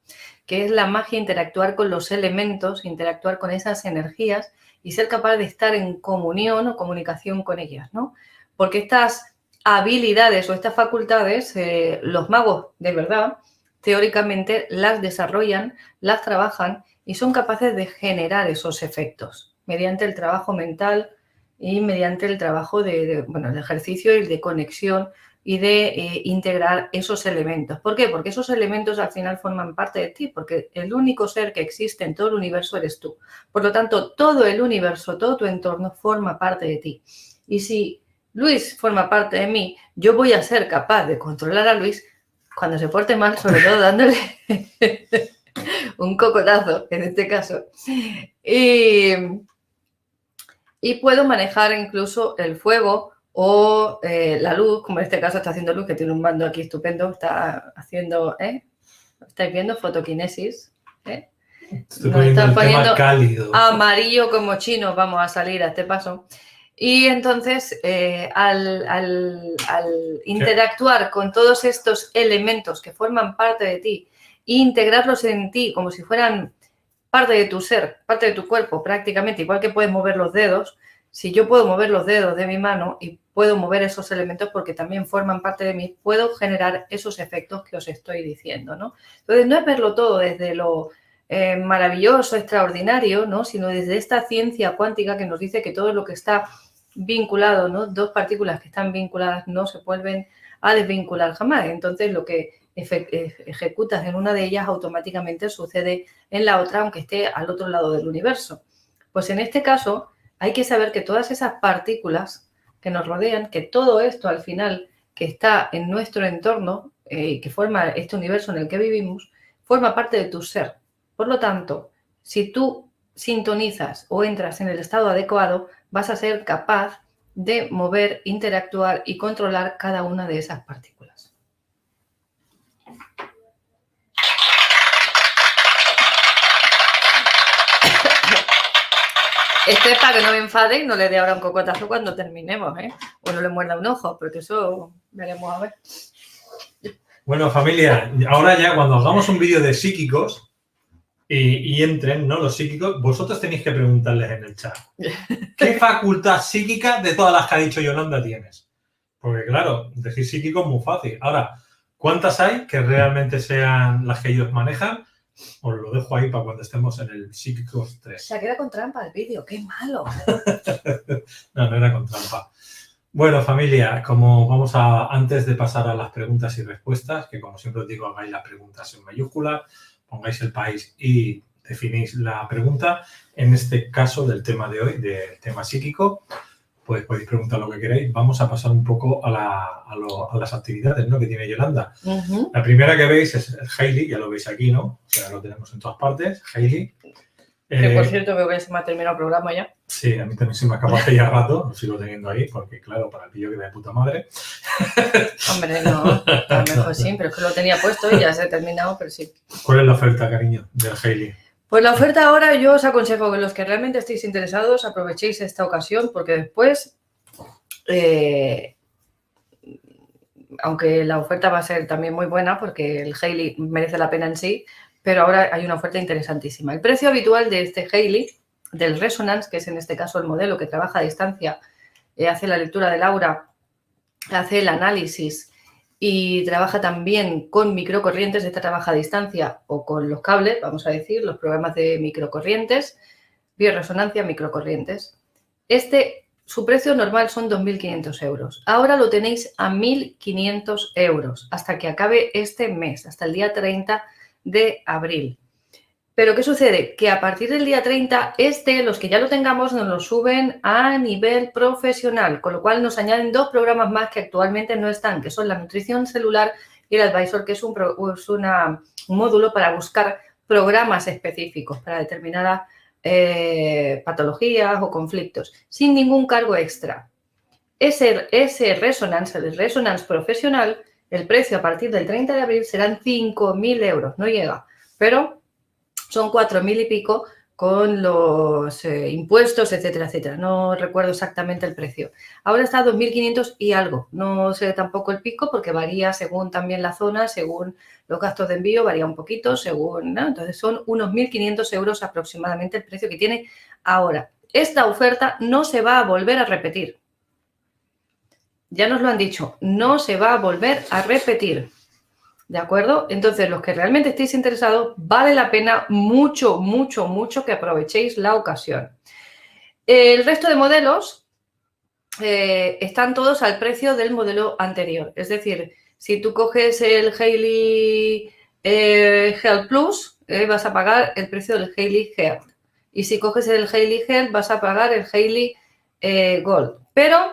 Que es la magia interactuar con los elementos, interactuar con esas energías y ser capaz de estar en comunión o comunicación con ellas, ¿no? Porque estas habilidades o estas facultades, los magos de verdad, teóricamente las desarrollan, las trabajan y son capaces de generar esos efectos mediante el trabajo mental y mediante el trabajo de ejercicio y de conexión y de integrar esos elementos. ¿Por qué? Porque esos elementos al final forman parte de ti, porque el único ser que existe en todo el universo eres tú. Por lo tanto, todo el universo, todo tu entorno forma parte de ti. Y si Luis forma parte de mí, yo voy a ser capaz de controlar a Luis cuando se porte mal, sobre todo dándole un cocotazo, en este caso. Y puedo manejar incluso el fuego o la luz, como en este caso está haciendo Luz, que tiene un mando aquí estupendo, está haciendo, ¿estáis viendo? Fotoquinesis.
Estoy poniendo el tema cálido.
Amarillo como chinos vamos a salir a este paso. Y entonces, al interactuar con todos estos elementos que forman parte de ti e integrarlos en ti como si fueran parte de tu ser, parte de tu cuerpo prácticamente, igual que puedes mover los dedos, si yo puedo mover los dedos de mi mano y puedo mover esos elementos porque también forman parte de mí, puedo generar esos efectos que os estoy diciendo, ¿no? Entonces, no es verlo todo desde lo maravilloso, extraordinario, ¿no? Sino desde esta ciencia cuántica que nos dice que todo lo que está vinculado, ¿no? Dos partículas que están vinculadas no se vuelven a desvincular jamás. Entonces, lo que ejecutas en una de ellas automáticamente sucede en la otra, aunque esté al otro lado del universo. Pues en este caso hay que saber que todas esas partículas que nos rodean, que todo esto al final que está en nuestro entorno y que forma este universo en el que vivimos, forma parte de tu ser. Por lo tanto, si tú sintonizas o entras en el estado adecuado, vas a ser capaz de mover, interactuar y controlar cada una de esas partículas. Esto es para que no me enfade y no le dé ahora un cocotazo cuando terminemos, ¿eh? O no le muerda un ojo, porque eso veremos a ver.
Bueno, familia, ahora ya cuando hagamos un vídeo de psíquicos y entren, ¿no? Los psíquicos, vosotros tenéis que preguntarles en el chat. ¿Qué facultad psíquica de todas las que ha dicho Yolanda tienes? Porque claro, decir psíquico es muy fácil. Ahora, ¿cuántas hay que realmente sean las que ellos manejan? Os lo dejo ahí para cuando estemos en el Psíquicos 3.
Se queda con trampa el vídeo, qué malo.
No era con trampa. Bueno, familia, como vamos a, antes de pasar a las preguntas y respuestas, que como siempre os digo, hagáis las preguntas en mayúscula, pongáis el país y definéis la pregunta. En este caso del tema de hoy, del tema psíquico, pues podéis preguntar lo que queráis. Vamos a pasar un poco a las actividades, ¿no? Que tiene Yolanda. La primera que veis es el Hailey, ya lo veis aquí, ¿no? O sea, lo tenemos en todas partes, Hailey.
Que por cierto veo que se me ha terminado el programa ya.
Sí, a mí también se me acabó hace ya rato, lo sigo teniendo ahí, porque claro, para el pillo que de puta madre.
Hombre, no, a lo mejor sí, pero es que lo tenía puesto y ya se ha terminado, pero sí.
¿Cuál es la oferta, cariño, del Hailey?
Pues la oferta ahora yo os aconsejo que los que realmente estéis interesados aprovechéis esta ocasión porque después, aunque la oferta va a ser también muy buena porque el Hailey merece la pena en sí, pero ahora hay una oferta interesantísima. El precio habitual de este Hailey, del Resonance, que es en este caso el modelo que trabaja a distancia, hace la lectura del aura, hace el análisis y trabaja también con microcorrientes, esta trabaja a distancia o con los cables, vamos a decir, los programas de microcorrientes, bioresonancia, microcorrientes. Su precio normal son 2.500 euros. Ahora lo tenéis a 1.500 euros hasta que acabe este mes, hasta el día 30 de abril. Pero ¿qué sucede? Que a partir del día 30, los que ya lo tengamos, nos lo suben a nivel profesional, con lo cual nos añaden 2 programas más que actualmente no están, que son la nutrición celular y el Advisor, que es un módulo para buscar programas específicos para determinadas patologías o conflictos, sin ningún cargo extra. Ese Resonance, el Resonance profesional, el precio a partir del 30 de abril serán 5.000 euros, no llega, pero son 4.000 y pico con los impuestos, etcétera, etcétera. No recuerdo exactamente el precio. Ahora está a 2.500 y algo. No sé tampoco el pico porque varía según también la zona, según los gastos de envío, varía un poquito, según, ¿no? Entonces son unos 1.500 euros aproximadamente el precio que tiene ahora. Esta oferta no se va a volver a repetir. Ya nos lo han dicho, no se va a volver a repetir. ¿De acuerdo? Entonces, los que realmente estéis interesados, vale la pena mucho, mucho, mucho que aprovechéis la ocasión. El resto de modelos están todos al precio del modelo anterior. Es decir, si tú coges el Hailey Health Plus, vas a pagar el precio del Hailey Health. Y si coges el Hailey Health, vas a pagar el Hailey Gold. Pero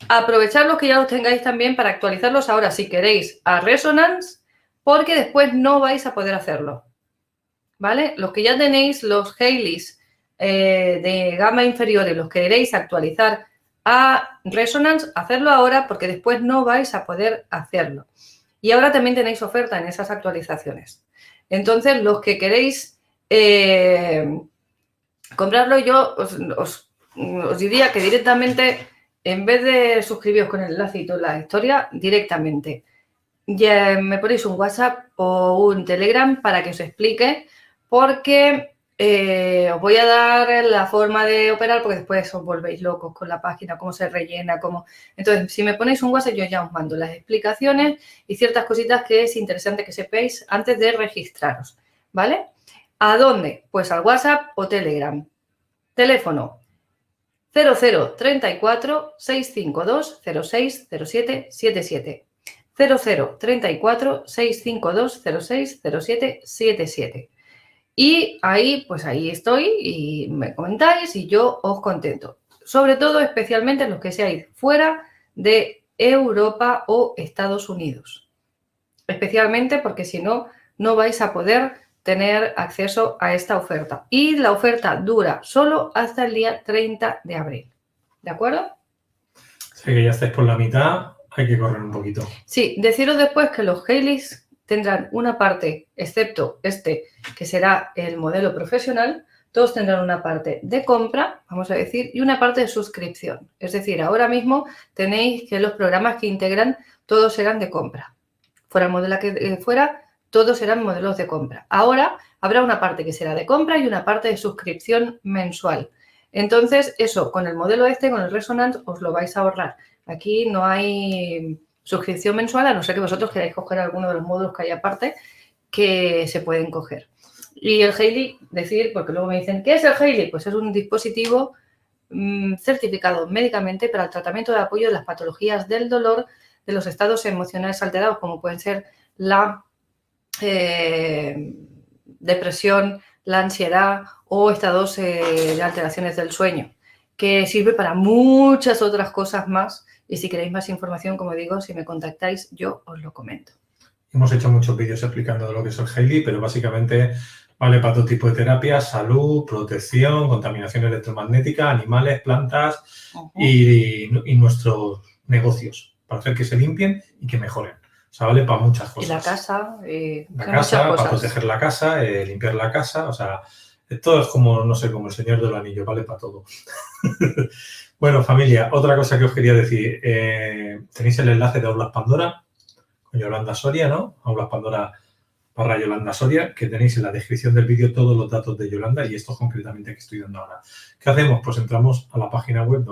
aprovechad los que ya los tengáis también para actualizarlos ahora, si queréis, a Resonance, porque después no vais a poder hacerlo, ¿vale? Los que ya tenéis los Haileys de gama inferior y los que queréis actualizar a Resonance, hacerlo ahora porque después no vais a poder hacerlo. Y ahora también tenéis oferta en esas actualizaciones. Entonces, los que queréis comprarlo, yo os diría que directamente, en vez de suscribiros con el enlace y toda la historia, directamente ya me ponéis un WhatsApp o un Telegram para que os explique, porque os voy a dar la forma de operar, porque después os volvéis locos con la página, cómo se rellena, cómo... Entonces, si me ponéis un WhatsApp, yo ya os mando las explicaciones y ciertas cositas que es interesante que sepáis antes de registraros, ¿vale? ¿A dónde? Pues al WhatsApp o Telegram. Teléfono 0034 652 060777. 0034 652 060777. Y ahí, pues ahí estoy y me comentáis y yo os contento. Sobre todo, especialmente los que seáis fuera de Europa o Estados Unidos. Especialmente porque si no, no vais a poder tener acceso a esta oferta. Y la oferta dura solo hasta el día 30 de abril. ¿De acuerdo?
Sé que ya estáis por la mitad, hay que correr un poquito.
Sí, deciros después que los Haileys tendrán una parte, excepto este, que será el modelo profesional, todos tendrán una parte de compra, vamos a decir, y una parte de suscripción. Es decir, ahora mismo tenéis que los programas que integran, todos serán de compra. Fuera el modelo que fuera, todos serán modelos de compra. Ahora habrá una parte que será de compra y una parte de suscripción mensual. Entonces, eso, con el modelo con el Resonance, os lo vais a ahorrar. Aquí no hay suscripción mensual, a no ser que vosotros queráis coger alguno de los módulos que hay aparte que se pueden coger. Y el Hailey, porque luego me dicen, ¿qué es el Hailey? Pues es un dispositivo certificado médicamente para el tratamiento de apoyo de las patologías del dolor, de los estados emocionales alterados, como pueden ser la depresión, la ansiedad o estados de alteraciones del sueño, que sirve para muchas otras cosas más. Y si queréis más información, como digo, si me contactáis, yo os lo comento.
Hemos hecho muchos vídeos explicando lo que es el Hailey, pero básicamente vale para todo tipo de terapias: salud, protección, contaminación electromagnética, animales, plantas y nuestros negocios, para hacer que se limpien y que mejoren. O sea, vale para muchas cosas.
Y la casa.
Para proteger la casa, limpiar la casa, o sea, todo es como, no sé, como el Señor del Anillo, vale para todo. Bueno, familia, otra cosa que os quería decir, tenéis el enlace de Aulas Pandora con Yolanda Soria, ¿no? Aulas Pandora / Yolanda Soria, que tenéis en la descripción del vídeo todos los datos de Yolanda y estos concretamente que estoy dando ahora. ¿Qué hacemos? Pues entramos a la página web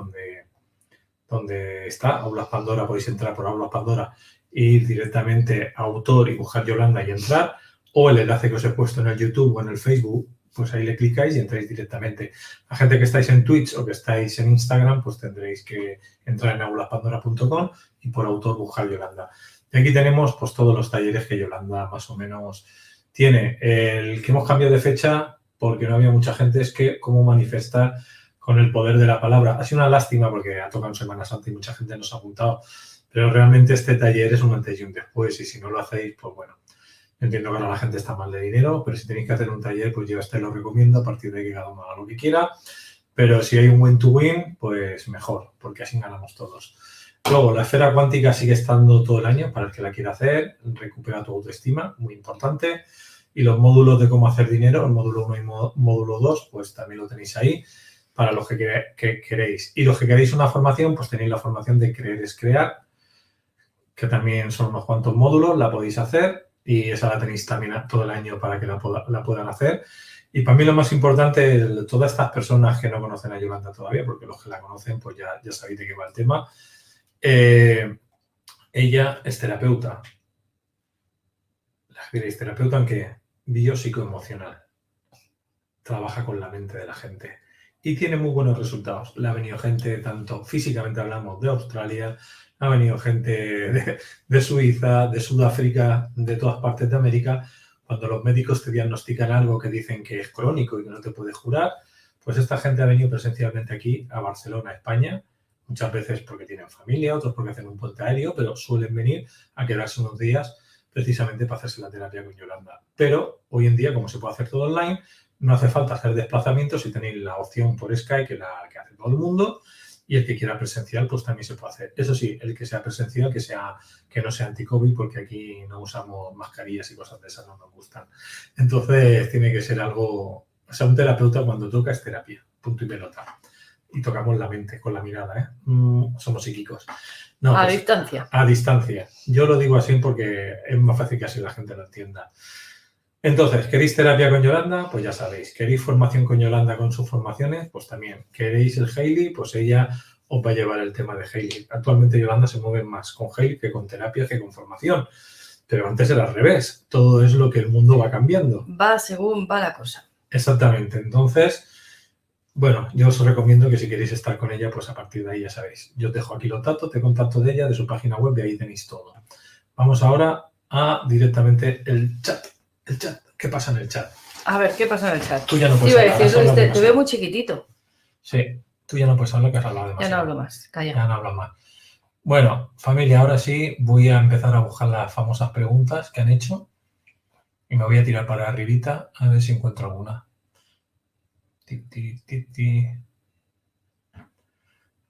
donde está Aulas Pandora, podéis entrar por Aulas Pandora, ir directamente a autor y buscar Yolanda y entrar, o el enlace que os he puesto en el YouTube o en el Facebook, pues ahí le clicáis y entráis directamente. La gente que estáis en Twitch o que estáis en Instagram, pues tendréis que entrar en aulaspandora.com y por autor buscar Yolanda. Y aquí tenemos pues todos los talleres que Yolanda más o menos Tiene el que hemos cambiado de fecha porque no había mucha gente, es que cómo manifestar con el poder de la palabra. Ha sido una lástima porque ha tocado en Semana Santa y mucha gente nos ha apuntado, pero realmente este taller es un antes y un después y si no lo hacéis, pues bueno, entiendo que ahora la gente está mal de dinero, pero si tenéis que hacer un taller, pues yo este lo recomiendo a partir de que cada uno haga lo que quiera, pero si hay un win to win, pues mejor, porque así ganamos todos. Luego, la esfera cuántica sigue estando todo el año para el que la quiera hacer, recupera tu autoestima, muy importante. Y los módulos de cómo hacer dinero, el módulo 1 y módulo 2, pues también lo tenéis ahí para los que queréis. Y los que queréis una formación, pues tenéis la formación de Creer es Crear, que también son unos cuantos módulos, la podéis hacer y esa la tenéis también todo el año para que la puedan hacer. Y para mí lo más importante, todas estas personas que no conocen a Yolanda todavía, porque los que la conocen, pues ya sabéis de qué va el tema. Ella es terapeuta. ¿La diréis terapeuta en qué? Biopsicoemocional. Trabaja con la mente de la gente. Y tiene muy buenos resultados. Le ha venido gente, tanto físicamente hablamos, de Australia, ha venido gente de Suiza, de Sudáfrica, de todas partes de América. Cuando los médicos te diagnostican algo que dicen que es crónico y que no te puedes curar, pues esta gente ha venido presencialmente aquí a Barcelona, España, muchas veces porque tienen familia, otros porque hacen un puente aéreo, pero suelen venir a quedarse unos días precisamente para hacerse la terapia con Yolanda. Pero hoy en día, como se puede hacer todo online, no hace falta hacer desplazamientos y tenéis la opción por Skype que hace todo el mundo y el que quiera presencial pues también se puede hacer. Eso sí, el que sea presencial que no sea anti-COVID porque aquí no usamos mascarillas y cosas de esas, no nos gustan. Entonces tiene que ser algo, o sea, un terapeuta cuando toca es terapia, punto y pelota. Y tocamos la mente con la mirada, ¿eh? Somos psíquicos. No,
a
pues,
distancia.
A distancia. Yo lo digo así porque es más fácil que así la gente lo entienda. Entonces, ¿queréis terapia con Yolanda? Pues ya sabéis. ¿Queréis formación con Yolanda con sus formaciones? Pues también. ¿Queréis el Hailey? Pues ella os va a llevar el tema de Hailey. Actualmente Yolanda se mueve más con Hailey que con terapia que con formación. Pero antes era al revés. Todo es lo que el mundo va cambiando.
Va según va la cosa.
Exactamente. Entonces, bueno, yo os recomiendo que si queréis estar con ella, pues a partir de ahí ya sabéis. Yo os dejo aquí los datos de contacto de ella, de su página web y ahí tenéis todo. Vamos ahora a directamente el chat. El chat. ¿Qué pasa en el chat?
A ver, ¿qué pasa en el chat?
Tú ya no puedes
hablar. Te veo muy chiquitito.
Sí, tú ya no puedes hablar, que has hablado demasiado.
Ya no hablo más, calla.
Ya no hablo más. Bueno, familia, ahora sí voy a empezar a buscar las famosas preguntas que han hecho y me voy a tirar para arribita a ver si encuentro alguna.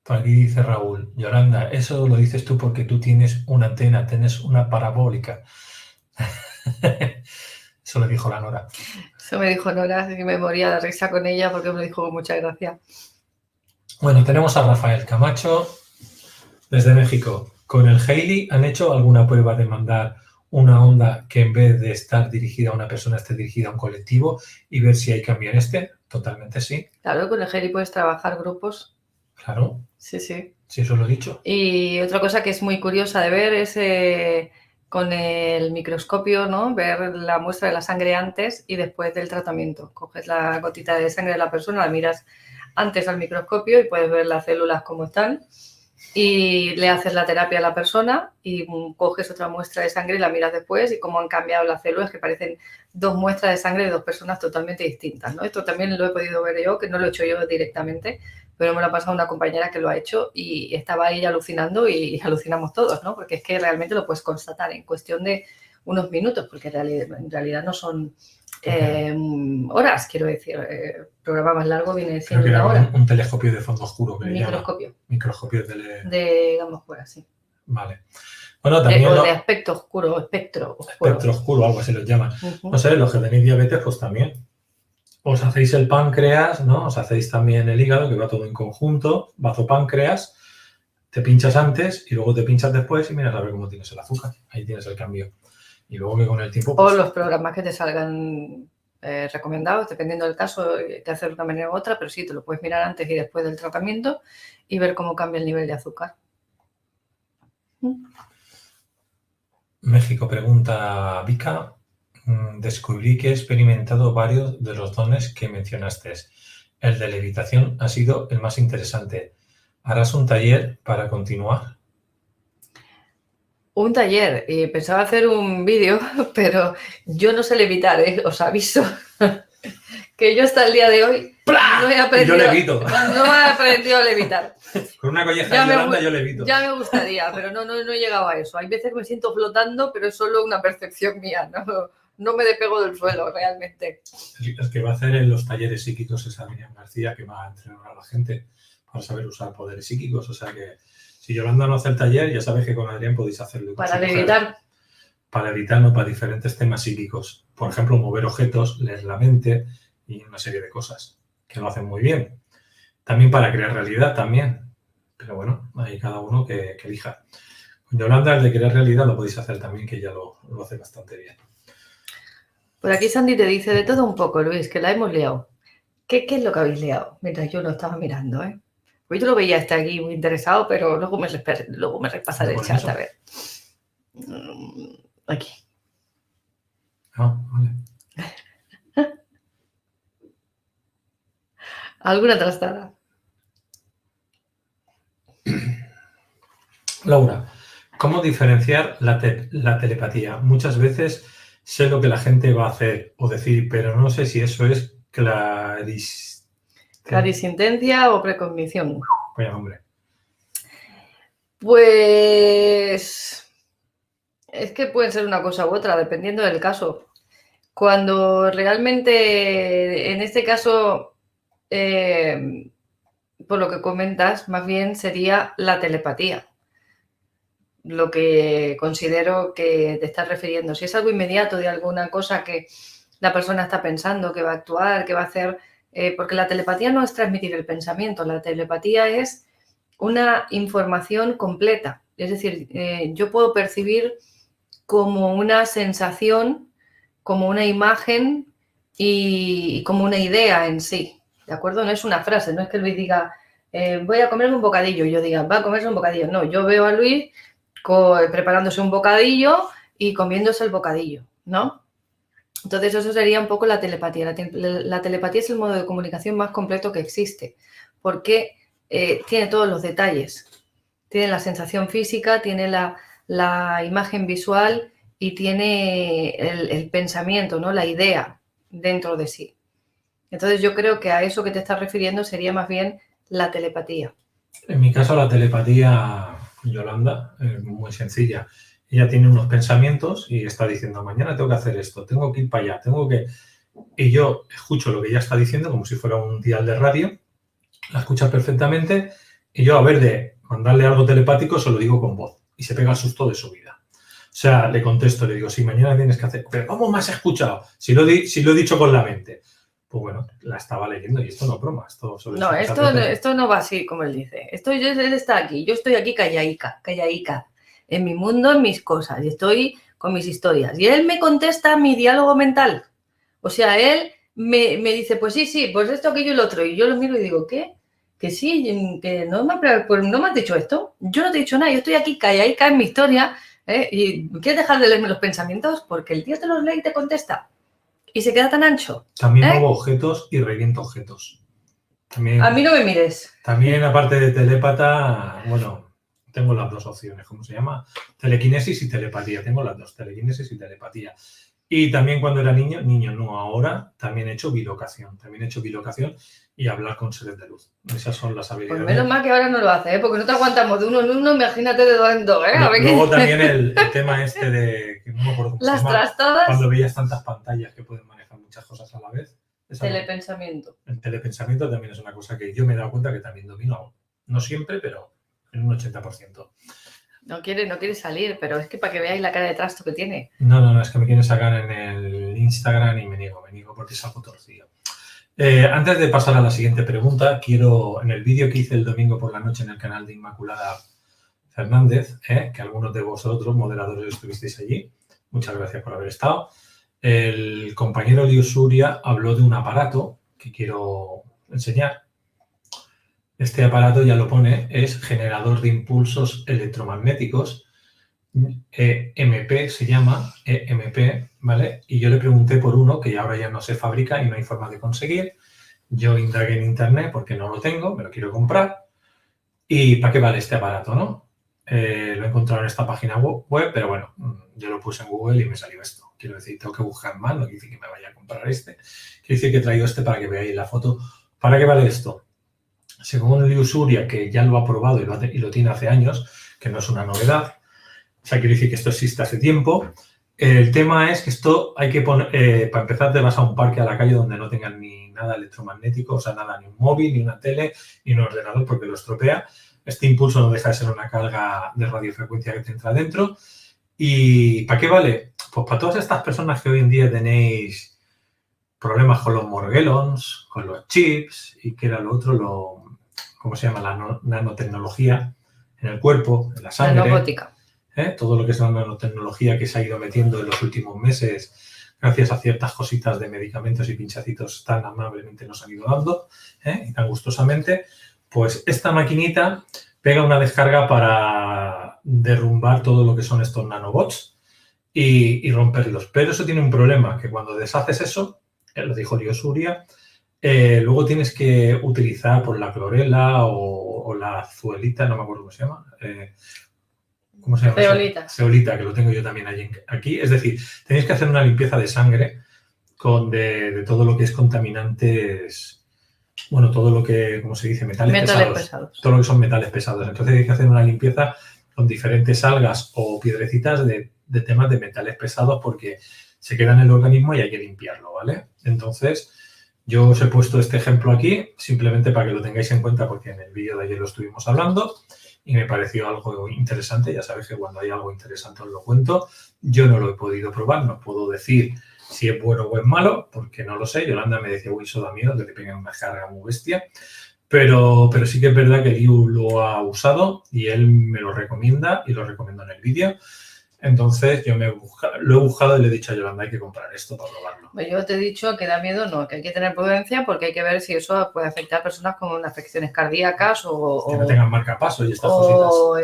Por aquí dice Raúl, Yolanda, eso lo dices tú porque tú tienes una antena, tienes una parabólica. Eso lo dijo la Nora.
Eso me dijo Nora, y me moría de risa con ella porque me lo dijo con mucha gracia.
Bueno, tenemos a Rafael Camacho desde México. ¿Con el Hailey han hecho alguna prueba de mandar una onda que en vez de estar dirigida a una persona esté dirigida a un colectivo y ver si hay cambio en este? Totalmente sí.
Claro, con el Hailey puedes trabajar grupos.
Claro.
Sí, sí.
Sí, eso lo he dicho.
Y otra cosa que es muy curiosa de ver es con el microscopio, ¿no? Ver la muestra de la sangre antes y después del tratamiento. Coges la gotita de sangre de la persona, la miras antes al microscopio y puedes ver las células cómo están y le haces la terapia a la persona y coges otra muestra de sangre y la miras después y cómo han cambiado las células, que parecen dos muestras de sangre de dos personas totalmente distintas, ¿no? Esto también lo he podido ver yo, que no lo he hecho yo directamente, pero me lo ha pasado una compañera que lo ha hecho y estaba ella alucinando y alucinamos todos, ¿no? Porque es que realmente lo puedes constatar en cuestión de unos minutos, porque en realidad no son horas, quiero decir. Programa más largo viene siendo una hora.
Un telescopio de fondo oscuro.
Microscopio.
Microscopio
de gama oscura, sí.
Vale. Bueno, también
de aspecto oscuro, espectro oscuro.
Espectro oscuro, algo así lo llaman. No sé, los que tenéis diabetes, pues también. Os hacéis el páncreas, ¿no? Os hacéis también el hígado, que va todo en conjunto, bazopáncreas, te pinchas antes y luego te pinchas después y miras a ver cómo tienes el azúcar. Ahí tienes el cambio. Y luego que con el tiempo...
Pues, o los programas que te salgan recomendados, dependiendo del caso, te hacer de una manera u otra, pero sí, te lo puedes mirar antes y después del tratamiento y ver cómo cambia el nivel de azúcar.
México, pregunta Vika. Descubrí que he experimentado varios de los dones que mencionaste. El de levitación ha sido el más interesante. ¿Harás un taller para continuar?
Un taller y pensaba hacer un vídeo, pero yo no sé levitar, os aviso. Que yo hasta el día de hoy no he aprendido,
yo levito.
No he aprendido a levitar.
Con una colleja de Yolanda yo levito.
Ya me gustaría, pero no he llegado a eso. Hay veces que me siento flotando, pero es solo una percepción mía, no me despego del suelo realmente.
El que va a hacer en los talleres psíquicos es Adrián García, que va a entrenar a la gente para saber usar poderes psíquicos. O sea que si Yolanda no hace el taller, ya sabéis que con Adrián podéis hacerlo.
Para levitar.
Para levitar, no, para diferentes temas psíquicos. Por ejemplo, mover objetos, leer la mente y una serie de cosas que lo hacen muy bien. También para crear realidad, también. Pero bueno, hay cada uno que elija. Con Yolanda, el de crear realidad lo podéis hacer también, que ya lo hace bastante bien.
Por aquí Sandy te dice de todo un poco, Luis, que la hemos liado. ¿Qué es lo que habéis liado? Mientras yo lo estaba mirando, ¿eh? Pues yo lo veía hasta aquí muy interesado, pero luego me repasaré el chat, a ver. Aquí.
Ah, vale.
¿Alguna trastada?
Laura, ¿cómo diferenciar la telepatía? Muchas veces sé lo que la gente va a hacer o decir, pero no sé si eso es
clarisintencia o precognición.
Vaya hombre.
Pues es que pueden ser una cosa u otra, dependiendo del caso. Cuando realmente, en este caso, por lo que comentas, más bien sería la telepatía. Lo que considero que te estás refiriendo. Si es algo inmediato de alguna cosa que la persona está pensando, que va a actuar, que va a hacer... porque la telepatía no es transmitir el pensamiento, la telepatía es una información completa. Es decir, yo puedo percibir como una sensación, como una imagen y como una idea en sí, ¿de acuerdo? No es una frase, no es que Luis diga, voy a comerme un bocadillo, y yo diga, va a comerse un bocadillo. No, yo veo a Luis preparándose un bocadillo y comiéndose el bocadillo, ¿no? Entonces eso sería un poco la telepatía. La telepatía es el modo de comunicación más completo que existe, porque tiene todos los detalles. Tiene la sensación física, tiene la imagen visual y tiene el pensamiento, ¿no? La idea dentro de sí. Entonces yo creo que a eso que te estás refiriendo sería más bien la telepatía.
En mi caso, la telepatía, Yolanda, es muy sencilla. Ella tiene unos pensamientos y está diciendo, mañana tengo que hacer esto, tengo que ir para allá, tengo que... Y yo escucho lo que ella está diciendo como si fuera un dial de radio, la escucha perfectamente y yo, a ver de mandarle algo telepático, se lo digo con voz y se pega el susto de su vida. O sea, le contesto, le digo, sí, mañana tienes que hacer... Pero ¿cómo me has escuchado? Si lo he dicho con la mente. Pues bueno, la estaba leyendo y esto no es broma.
Esto no va así, como él dice. Él está aquí, yo estoy aquí callaica, en mi mundo, en mis cosas, y estoy con mis historias. Y él me contesta mi diálogo mental. O sea, él me dice, pues sí, pues esto, aquello y lo otro. Y yo lo miro y digo, ¿qué? Que sí, que no me has dicho esto. Yo no te he dicho nada, yo estoy aquí callaica en mi historia. ¿Y quieres dejar de leerme los pensamientos? Porque el tío te los lee y te contesta. Y se queda tan ancho.
También muevo objetos y reviento objetos. También,
a mí no me mires.
También, aparte de telépata, bueno, tengo las dos opciones. ¿Cómo se llama? Telequinesis y telepatía. Tengo las dos, telequinesis y telepatía. Y también cuando era niño no ahora, también he hecho bilocación. Y hablar con seres de luz. Esas son las habilidades.
Pues menos mal que ahora no lo hace, porque no te aguantamos de uno en uno, imagínate de dos en dos.
Luego también el tema este de, que no me acuerdo cómo
las
se llama,
trastadas.
cuando veías tantas pantallas que pueden manejar muchas cosas a la vez.
Telepensamiento.
El telepensamiento también es una cosa que yo me he dado cuenta que también domino. No siempre, pero en un 80%.
No quiere salir, pero es que para que veáis la cara de trasto que tiene.
No, es que me quieren sacar en el Instagram y me niego porque es algo torcido. Antes de pasar a la siguiente pregunta, quiero, en el vídeo que hice el domingo por la noche en el canal de Inmaculada Fernández, que algunos de vosotros, moderadores, estuvisteis allí, muchas gracias por haber estado, el compañero Lius Suria habló de un aparato que quiero enseñar. Este aparato, ya lo pone, es generador de impulsos electromagnéticos, EMP se llama, EMP, ¿vale? Y yo le pregunté por uno que ahora ya no se fabrica y no hay forma de conseguir. Yo indagué en internet porque no lo tengo, me lo quiero comprar. ¿Y para qué vale este aparato, no? Lo he encontrado en esta página web, pero bueno, yo lo puse en Google y me salió esto. Quiero decir, tengo que buscar más, no quiere decir que me vaya a comprar este. Quiere decir que he traído este para que veáis la foto. ¿Para qué vale esto? Según Liu Surya, que ya lo ha probado y lo tiene hace años, que no es una novedad, o sea, quiere decir que esto existe hace tiempo. El tema es que esto hay que poner, para empezar, te vas a un parque a la calle donde no tengan ni nada electromagnético, o sea, nada, ni un móvil, ni una tele, ni un ordenador, porque lo estropea. Este impulso no deja de ser una carga de radiofrecuencia que te entra dentro. ¿Y para qué vale? Pues para todas estas personas que hoy en día tenéis problemas con los morguelons, con los chips y que era lo otro, ¿cómo se llama? La nanotecnología en el cuerpo, en la sangre.
La robótica.
Todo lo que es la nanotecnología que se ha ido metiendo en los últimos meses gracias a ciertas cositas de medicamentos y pinchacitos tan amablemente nos han ido dando y tan gustosamente, pues esta maquinita pega una descarga para derrumbar todo lo que son estos nanobots y romperlos. Pero eso tiene un problema, que cuando deshaces eso, lo dijo Liu Surya, luego tienes que utilizar por la clorela o la azuelita, no me acuerdo cómo se llama. ¿Cómo se llama?
Zeolita.
Zeolita, que lo tengo yo también aquí. Es decir, tenéis que hacer una limpieza de sangre de todo lo que es contaminantes, bueno, todo lo que, ¿cómo se dice? Metales pesados. Todo lo que son metales pesados. Entonces hay que hacer una limpieza con diferentes algas o piedrecitas de temas de metales pesados porque se queda en el organismo y hay que limpiarlo, ¿vale? Entonces, yo os he puesto este ejemplo aquí simplemente para que lo tengáis en cuenta porque en el vídeo de ayer lo estuvimos hablando y me pareció algo interesante. Ya sabéis que cuando hay algo interesante os lo cuento. Yo no lo he podido probar, no puedo decir si es bueno o es malo, porque no lo sé. Yolanda me decía, uy, eso da miedo, que te peguen una carga muy bestia. Pero sí que es verdad que Liu lo ha usado y él me lo recomienda y lo recomiendo en el vídeo. Entonces, yo lo he buscado y le he dicho a Yolanda, hay que comprar esto para probarlo.
Pues yo te he dicho que da miedo, no, que hay que tener prudencia porque hay que ver si eso puede afectar a personas con afecciones cardíacas o
que no tengan marcapasos y estas cositas.
O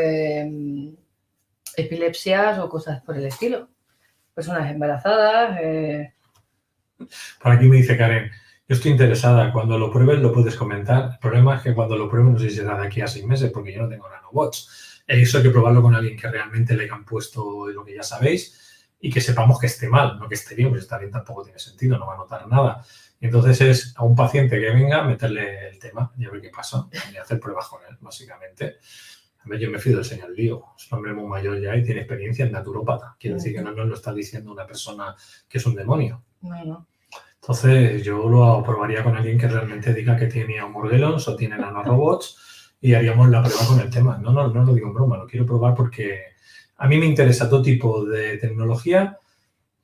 epilepsias o cosas por el estilo. Personas embarazadas.
Por aquí me dice Karen, yo estoy interesada, cuando lo pruebes lo puedes comentar. El problema es que cuando lo pruebes no sé si será de aquí a 6 meses porque yo no tengo nanobots. Eso hay que probarlo con alguien que realmente le hayan puesto lo que ya sabéis y que sepamos que esté mal, no que esté bien, porque estar bien tampoco tiene sentido, no va a notar nada. Y entonces es a un paciente que venga, meterle el tema y a ver qué pasa y hacer pruebas con él, básicamente. A ver, yo me fío del señor Liu, es un hombre muy mayor ya y tiene experiencia en naturópata. Quiere decir que no nos lo está diciendo una persona que es un demonio.
No.
Entonces yo lo probaría con alguien que realmente diga que tiene morguelons o tiene nanorobots y haríamos la prueba con el tema. No lo digo en broma, lo quiero probar porque a mí me interesa todo tipo de tecnología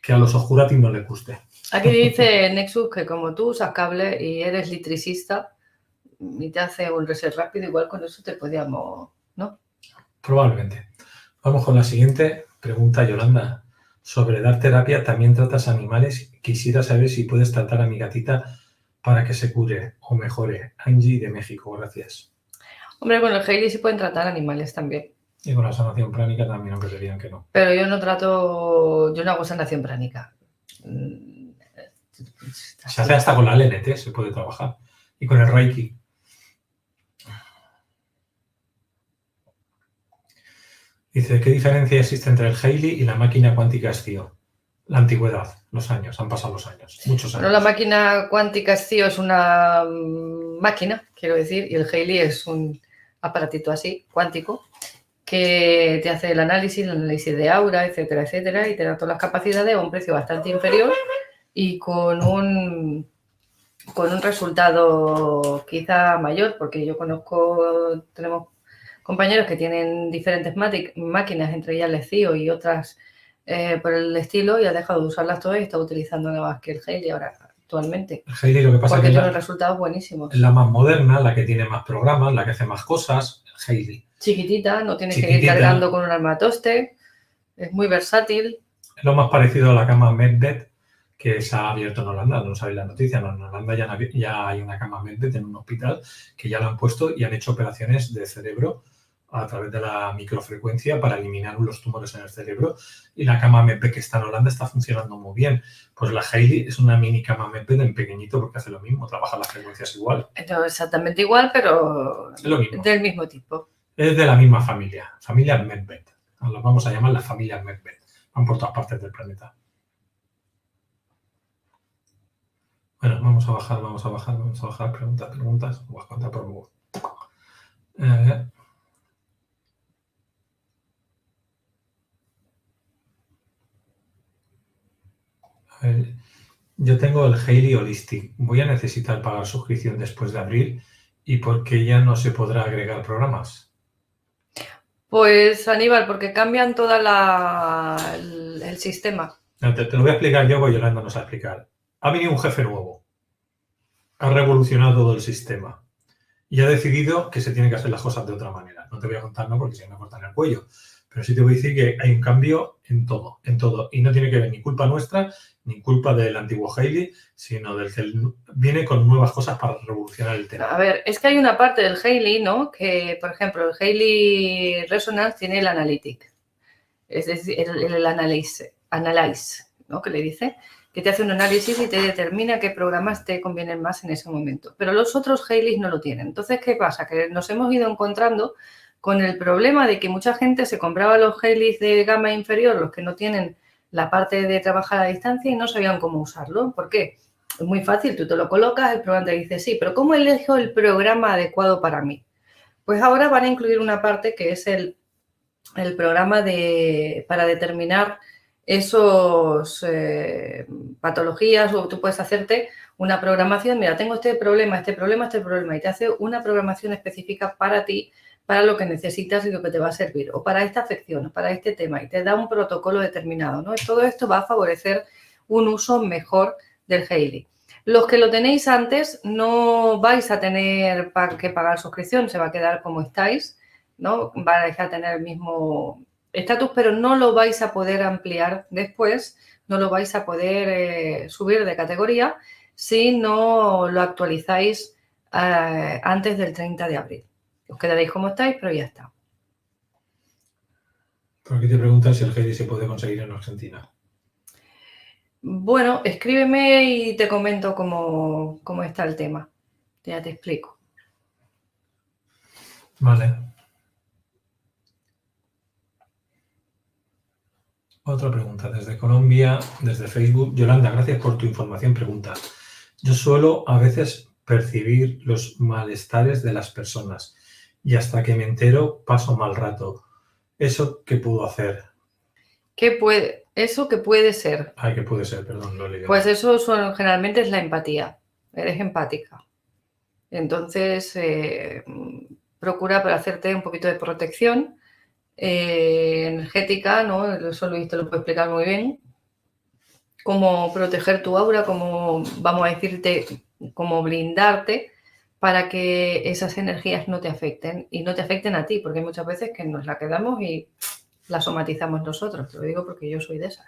que a los oscuratis no les guste.
Aquí dice Nexus que como tú usas cable y eres electricista y te hace un reset rápido, igual con eso te podíamos, ¿no?
Probablemente. Vamos con la siguiente pregunta, Yolanda. Sobre dar terapia, ¿también tratas animales? Quisiera saber si puedes tratar a mi gatita para que se cure o mejore. Angie de México, gracias.
Hombre, con el Hailey sí pueden tratar animales también.
Y con la sanación pránica también, aunque te digan que no.
Pero yo no hago sanación pránica.
Se hace hasta con la LNT, se puede trabajar. Y con el Reiki. Dice, ¿qué diferencia existe entre el Hailey y la máquina cuántica Escio? La antigüedad, los años, han pasado los años, muchos años.
Bueno, la máquina cuántica Escio es una máquina, quiero decir, y el Hailey es un aparatito así, cuántico, que te hace el análisis de aura, etcétera, etcétera, y te da todas las capacidades a un precio bastante inferior y con un resultado quizá mayor, porque yo tenemos compañeros que tienen diferentes máquinas, entre ellas el Escio y otras por el estilo, y ha dejado de usarlas todas y está utilizando nada más que el Hailey ahora actualmente.
El Hailey, lo que pasa
porque
es que
tiene resultados buenísimos.
Es la más moderna, la que tiene más programas, la que hace más cosas, el Hailey.
Chiquitita, no tienes que ir cargando con un armatoste, es muy versátil.
Es lo más parecido a la cama MedBed que se ha abierto en Holanda, no sabéis la noticia, en Holanda ya hay una cama MedBed en un hospital que ya la han puesto y han hecho operaciones de cerebro a través de la microfrecuencia para eliminar los tumores en el cerebro y la cama MedBed que está en Holanda está funcionando muy bien. Pues la Hailey es una mini cama MedBed en pequeñito porque hace lo mismo, trabaja las frecuencias igual.
No exactamente igual, pero
es lo mismo.
Del mismo tipo.
Es de la misma familia, familia Medved. Los vamos a llamar la familia Medved. Van por todas partes del planeta. Bueno, vamos a bajar, preguntas. Voy a contar por Google. A ver, yo tengo el Hayley Holistic. Voy a necesitar pagar suscripción después de abril y ¿por qué ya no se podrá agregar programas?
Pues, Aníbal, porque cambian todo el sistema.
No, te lo voy a explicar yo, porque Yolanda nos va a explicar. Ha venido un jefe nuevo. Ha revolucionado todo el sistema. Y ha decidido que se tienen que hacer las cosas de otra manera. No te voy a contar, no, porque se me cortan el cuello. Pero sí te voy a decir que hay un cambio en todo. Y no tiene que ver ni culpa nuestra, ni culpa del antiguo Hayley, sino del que viene con nuevas cosas para revolucionar el tema.
A ver, es que hay una parte del Hayley, ¿no? Que, por ejemplo, el Hayley Resonance tiene el Analytic. Es decir, el Analyze, ¿no? Que le dice, que te hace un análisis y te determina qué programas te convienen más en ese momento. Pero los otros Hayleys no lo tienen. Entonces, ¿qué pasa? Que nos hemos ido encontrando con el problema de que mucha gente se compraba los Hayleys de gama inferior, los que no tienen la parte de trabajar a distancia, y no sabían cómo usarlo. ¿Por qué? Es muy fácil, tú te lo colocas, el programa te dice, sí, pero ¿cómo elijo el programa adecuado para mí? Pues ahora van a incluir una parte que es el programa para determinar esos patologías, o tú puedes hacerte una programación, mira, tengo este problema, y te hace una programación específica para ti, para lo que necesitas y lo que te va a servir, o para esta afección, o para este tema, y te da un protocolo determinado, ¿no? Todo esto va a favorecer un uso mejor del Hayley. Los que lo tenéis antes no vais a tener que pagar suscripción, se va a quedar como estáis, ¿no? Vais a tener el mismo estatus, pero no lo vais a poder ampliar después, no lo vais a poder subir de categoría si no lo actualizáis antes del 30 de abril. Os quedaréis como estáis, pero ya está.
¿Por qué te preguntas si el Hayley se puede conseguir en Argentina?
Bueno, escríbeme y te comento cómo está el tema. Ya te explico.
Vale. Otra pregunta desde Colombia, desde Facebook. Yolanda, gracias por tu información. Pregunta. Yo suelo a veces percibir los malestares de las personas y hasta que me entero paso mal rato. ¿Eso qué puedo hacer?
¿Eso qué puede ser?
Ay, ¿qué puede ser? Perdón, lo leí.
Pues eso generalmente es la empatía. Eres empática. Entonces, procura para hacerte un poquito de protección energética, ¿no? Eso Luis te lo puede explicar muy bien. Cómo proteger tu aura, cómo, vamos a decirte, cómo blindarte para que esas energías no te afecten y no te afecten a ti, porque hay muchas veces que nos la quedamos y la somatizamos nosotros. Te lo digo porque yo soy de esas.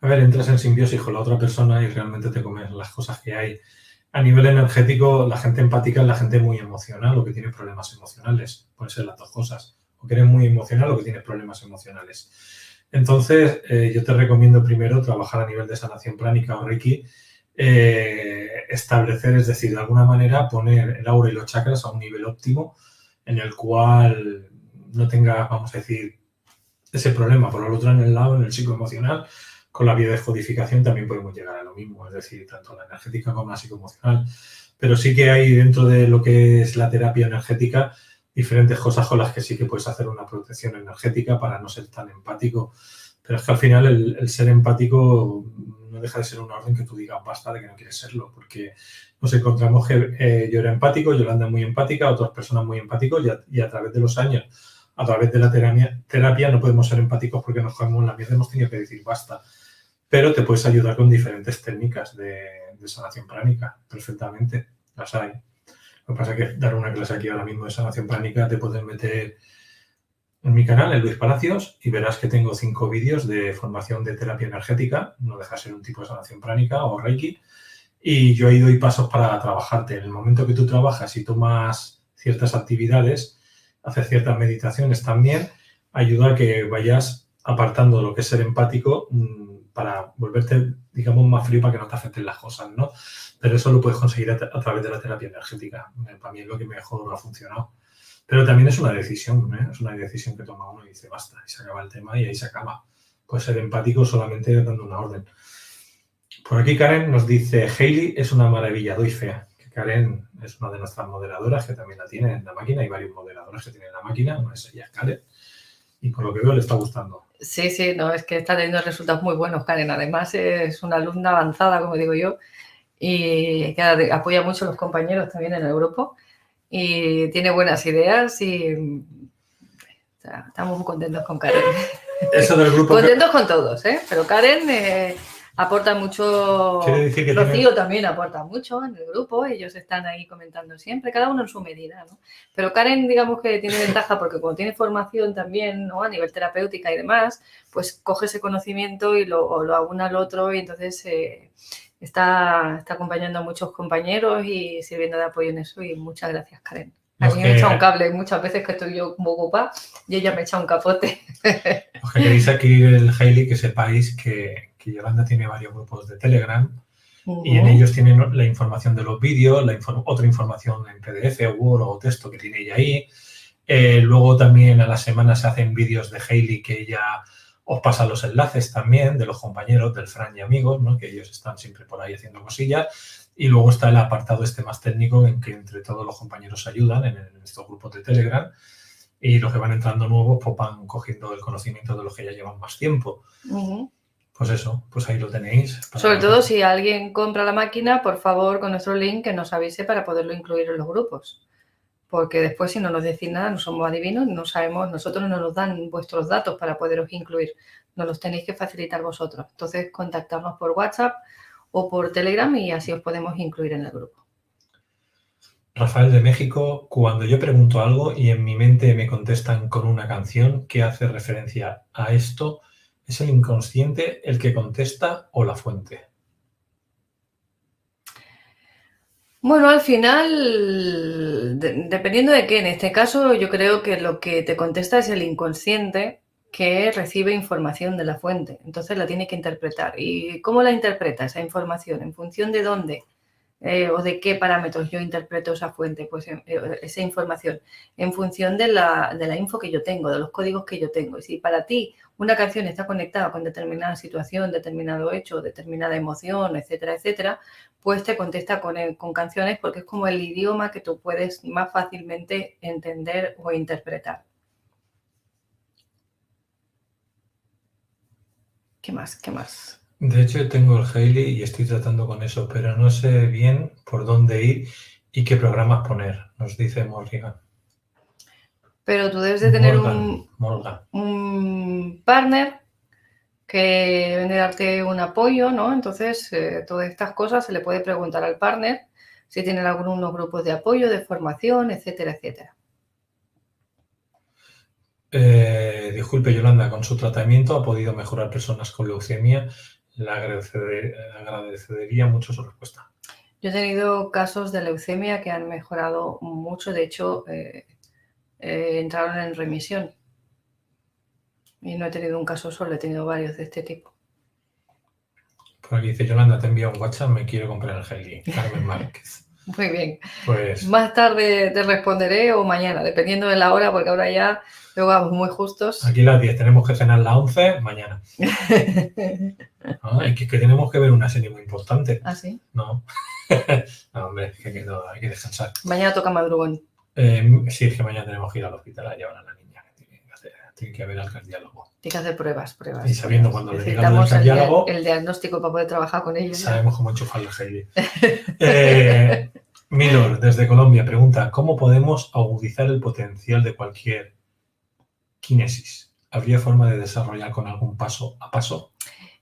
A ver, entras en simbiosis con la otra persona y realmente te comes las cosas que hay. A nivel energético, la gente empática es la gente muy emocional o que tiene problemas emocionales. Pueden ser las dos cosas. O que eres muy emocional o que tienes problemas emocionales. Entonces, yo te recomiendo primero trabajar a nivel de sanación pránica o Reiki, establecer, es decir, de alguna manera poner el aura y los chakras a un nivel óptimo en el cual no tenga, vamos a decir, ese problema. Por el otro, en el lado, en el psicoemocional, con la biodescodificación también podemos llegar a lo mismo, es decir, tanto la energética como la psicoemocional. Pero sí que hay dentro de lo que es la terapia energética diferentes cosas con las que sí que puedes hacer una protección energética para no ser tan empático. Pero es que al final el ser empático no deja de ser una orden que tú digas basta de que no quieres serlo, porque nos encontramos que yo era empático, Yolanda muy empática, otras personas muy empáticos y a través de los años, a través de la terapia no podemos ser empáticos porque nos cogemos la mierda, hemos tenido que decir basta. Pero te puedes ayudar con diferentes técnicas de sanación pránica, perfectamente, las hay. Lo que pasa es que dar una clase aquí ahora mismo de sanación pránica te puedes meter en mi canal, en Luis Palacios, y verás que tengo 5 vídeos de formación de terapia energética, no deja de ser un tipo de sanación pránica o Reiki, y yo ahí doy pasos para trabajarte. En el momento que tú trabajas y tomas ciertas actividades, haces ciertas meditaciones también, ayuda a que vayas apartando lo que es ser empático para volverte, digamos, más frío para que no te afecten las cosas, ¿no? Pero eso lo puedes conseguir a través de la terapia energética. Para mí es lo que mejor ha funcionado. Pero también es una decisión, ¿eh? Es una decisión que toma uno y dice, basta, y se acaba el tema y ahí se acaba. Puede ser empático solamente dando una orden. Por aquí Karen nos dice, Hailey es una maravilla, doy fe. Que Karen es una de nuestras moderadoras que también la tiene en la máquina. Hay varios moderadores que tienen la máquina, una es ella, es Karen. Y por lo que veo le está gustando.
Sí, no, es que está teniendo resultados muy buenos, Karen. Además es una alumna avanzada, como digo yo, y que apoya mucho a los compañeros también en el grupo y tiene buenas ideas y o sea, estamos muy contentos con Karen.
Eso del grupo
contentos con todos, ¿eh? Pero Karen aporta mucho.
Quiere decir que
Rocío también aporta mucho en el grupo, ellos están ahí comentando siempre, cada uno en su medida, ¿no? Pero Karen, digamos que tiene ventaja porque como tiene formación también, ¿no? A nivel terapéutica y demás, pues coge ese conocimiento y lo aúna al otro y entonces está acompañando a muchos compañeros y sirviendo de apoyo en eso y muchas gracias, Karen. A mí me echa un cable muchas veces que estoy yo como ocupada y ella me echa un capote.
Los que queréis adquirir el Hailey, que sepáis que Yolanda tiene varios grupos de Telegram y en ellos tienen la información de los vídeos, otra información en PDF, Word o texto que tiene ella ahí. Luego también a la semana se hacen vídeos de Hailey que ella os pasa los enlaces también de los compañeros, del Fran y amigos, ¿no? Que ellos están siempre por ahí haciendo cosillas. Y luego está el apartado este más técnico en que entre todos los compañeros ayudan en estos grupos de Telegram y los que van entrando nuevos pues van cogiendo el conocimiento de los que ya llevan más tiempo. Pues eso, pues ahí lo tenéis.
Sobre todo si alguien compra la máquina, por favor, con nuestro link que nos avise para poderlo incluir en los grupos. Porque después si no nos decís nada, no somos adivinos, no sabemos, nosotros no nos dan vuestros datos para poderos incluir. Nos los tenéis que facilitar vosotros. Entonces, contactarnos por WhatsApp o por Telegram y así os podemos incluir en el grupo.
Rafael de México, cuando yo pregunto algo y en mi mente me contestan con una canción que hace referencia a esto, ¿es el inconsciente el que contesta o la fuente?
Bueno, al final, dependiendo de qué, en este caso yo creo que lo que te contesta es el inconsciente que recibe información de la fuente, entonces la tiene que interpretar. ¿Y cómo la interpreta esa información? ¿En función de dónde o de qué parámetros yo interpreto esa fuente, pues esa información? En función de la info que yo tengo, de los códigos que yo tengo. Y si para ti una canción está conectada con determinada situación, determinado hecho, determinada emoción, etcétera, etcétera, pues te contesta con canciones porque es como el idioma que tú puedes más fácilmente entender o interpretar. ¿Qué más?
De hecho, tengo el Hailey y estoy tratando con eso, pero no sé bien por dónde ir y qué programas poner, nos dice Morrigan.
Pero tú debes de tener
Morgan.
un partner que deben de darte un apoyo, ¿no? Entonces, todas estas cosas se le puede preguntar al partner si tienen algunos grupos de apoyo, de formación, etcétera, etcétera.
Disculpe, Yolanda, con su tratamiento ha podido mejorar personas con leucemia. Le agradecería mucho su respuesta.
Yo he tenido casos de leucemia que han mejorado mucho. De hecho, entraron en remisión. Y no he tenido un caso solo, he tenido varios de este tipo.
Por aquí dice Yolanda, te envía un WhatsApp, me quiero comprar el Hailey. Carmen Márquez.
Muy bien.
Pues
más tarde te responderé o mañana, dependiendo de la hora, porque ahora ya luego vamos muy justos.
Aquí las 10, tenemos que cenar las 11 mañana. Es que tenemos que ver una serie muy importante.
¿Ah, sí?
No. No, hombre, hay que descansar.
Mañana toca madrugón.
Sí, es que mañana tenemos que ir al hospital a llevar a la niña. Tiene que haber al cardiólogo.
Tiene que hacer pruebas.
Y sabiendo cuando le digan al
Necesitamos
cardiólogo,
el diagnóstico para poder trabajar con ellos.
Sabemos cómo enchufar la Hailey. Milor, desde Colombia, pregunta, ¿cómo podemos agudizar el potencial de cualquier kinesis? ¿Habría forma de desarrollar con algún paso a paso?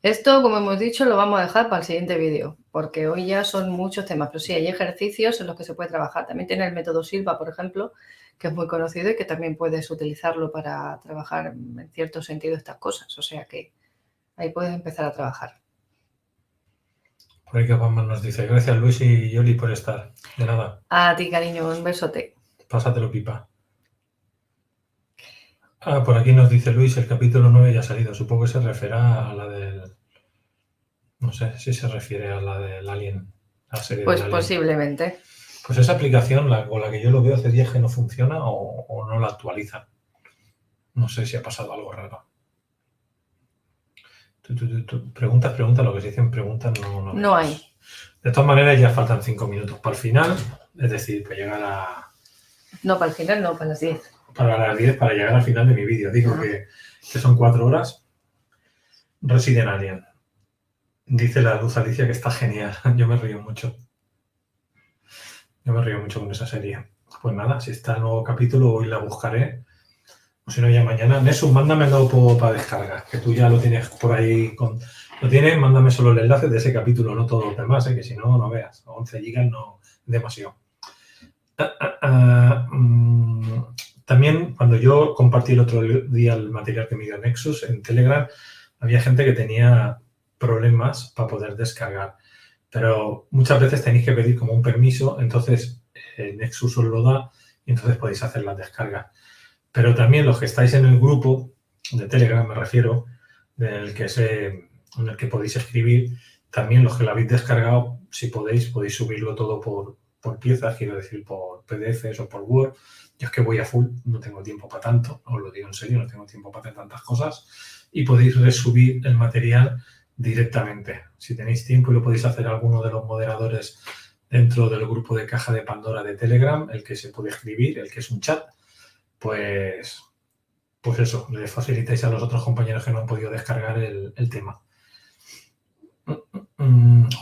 Esto, como hemos dicho, lo vamos a dejar para el siguiente vídeo, porque hoy ya son muchos temas, pero sí, hay ejercicios en los que se puede trabajar. También tiene el método Silva, por ejemplo, que es muy conocido y que también puedes utilizarlo para trabajar en cierto sentido estas cosas. O sea que ahí puedes empezar a trabajar.
Por ahí que Juanma nos dice, gracias Luis y Yoli por estar. De nada.
A ti, cariño, un besote.
Pásatelo pipa. Por aquí nos dice Luis, el capítulo 9 ya ha salido. Supongo que se refiere a la del... No sé si se refiere a la del Alien, la serie
pues
del Alien.
Posiblemente.
Pues esa aplicación, con la que yo lo veo hace días que no funciona o no la actualizan. No sé si ha pasado algo raro. Preguntas, lo que se dicen preguntas
no hay.
De todas maneras, ya faltan 5 minutos para el final, es decir, para llegar a...
No, para el final no, para las 10.
Para las 10, para llegar al final de mi vídeo. Digo que son 4 horas. Resident Alien. Dice la Luz Alicia que está genial. Yo me río mucho. Con esa serie. Pues nada, si está el nuevo capítulo, hoy la buscaré. O si no, ya mañana. Nessus, mándamelo para descarga, que tú ya lo tienes por ahí. Lo tienes, mándame solo el enlace de ese capítulo, no todos los demás, que si no, no veas. 11 gigas no demasiado. También, cuando yo compartí el otro día el material que me dio Nexus en Telegram, había gente que tenía problemas para poder descargar. Pero muchas veces tenéis que pedir como un permiso, entonces Nexus os lo da y entonces podéis hacer las descargas. Pero también los que estáis en el grupo de Telegram, me refiero, en el que podéis escribir, también los que lo habéis descargado, si podéis subirlo todo por piezas, quiero decir, por PDFs o por Word. Yo es que voy a full, no tengo tiempo para tanto, os lo digo en serio, no tengo tiempo para hacer tantas cosas. Y podéis resubir el material directamente. Si tenéis tiempo y lo podéis hacer alguno de los moderadores dentro del grupo de Caja de Pandora de Telegram, el que se puede escribir, el que es un chat, pues eso, le facilitáis a los otros compañeros que no han podido descargar el tema.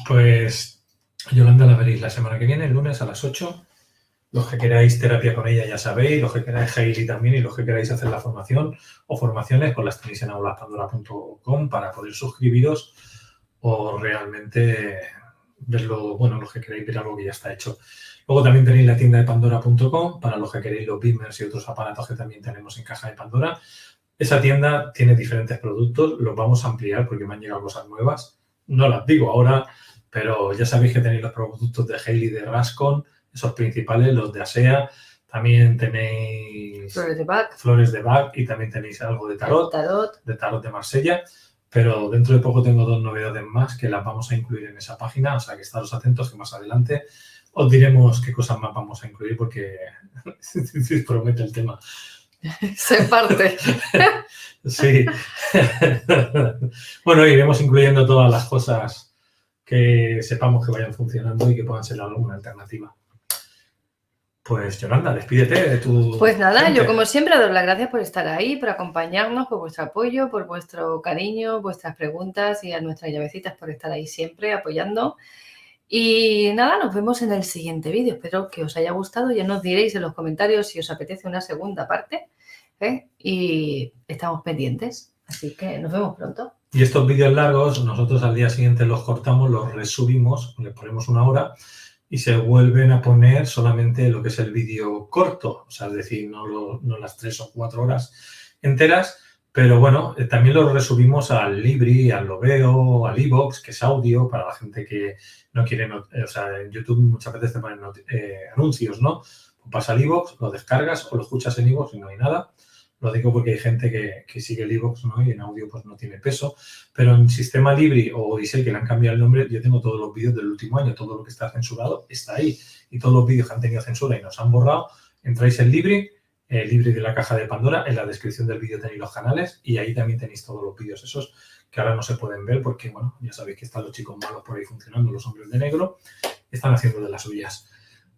Pues Yolanda la veréis la semana que viene, el lunes a las 8. Los que queráis terapia con ella ya sabéis, los que queráis Hailey también y los que queráis hacer la formación o formaciones, pues las tenéis en aulaspandora.com para poder suscribiros o realmente verlo, bueno, los que queráis ver algo que ya está hecho. Luego también tenéis la tienda de pandora.com para los que queréis los beamers y otros aparatos que también tenemos en Caja de Pandora. Esa tienda tiene diferentes productos, los vamos a ampliar porque me han llegado cosas nuevas. No las digo ahora, pero ya sabéis que tenéis los productos de Hailey de Rascon, esos principales, los de ASEA. También tenéis flores de Bach y también tenéis algo de tarot de Marsella. Pero dentro de poco tengo 2 novedades más que las vamos a incluir en esa página, o sea que estaros atentos que más adelante os diremos qué cosas más vamos a incluir porque promete el tema.
Se parte.
Sí. Bueno, iremos incluyendo todas las cosas que sepamos que vayan funcionando y que puedan ser alguna alternativa. Pues Yolanda, despídete de tu...
Pues nada, yo como siempre doy las gracias por estar ahí, por acompañarnos, por vuestro apoyo, por vuestro cariño, vuestras preguntas y a nuestras llavecitas por estar ahí siempre apoyando. Y nada, nos vemos en el siguiente vídeo. Espero que os haya gustado. Ya nos diréis en los comentarios si os apetece una segunda parte. Y estamos pendientes. Así que nos vemos pronto.
Y estos vídeos largos, nosotros al día siguiente los cortamos, los resubimos, le ponemos 1 hora y se vuelven a poner solamente lo que es el vídeo corto. O sea, es decir, no las 3 o 4 horas enteras. Pero bueno, también los resubimos al Libri, al Loveo, al iVoox, que es audio, para la gente que no quiere... o sea, en YouTube muchas veces te ponen anuncios, ¿no? Vas al iVoox, lo descargas o lo escuchas en iVoox y no hay nada. Lo digo porque hay gente que sigue el iVoox, ¿no? Y en audio pues no tiene peso. Pero en Sistema Libri o Odisei, que le han cambiado el nombre, yo tengo todos los vídeos del último año. Todo lo que está censurado está ahí. Y todos los vídeos que han tenido censura y nos han borrado, entráis en Libri, el Libri de la Caja de Pandora, en la descripción del vídeo tenéis los canales y ahí también tenéis todos los vídeos esos que ahora no se pueden ver porque, bueno, ya sabéis que están los chicos malos por ahí funcionando, los hombres de negro, están haciendo de las suyas.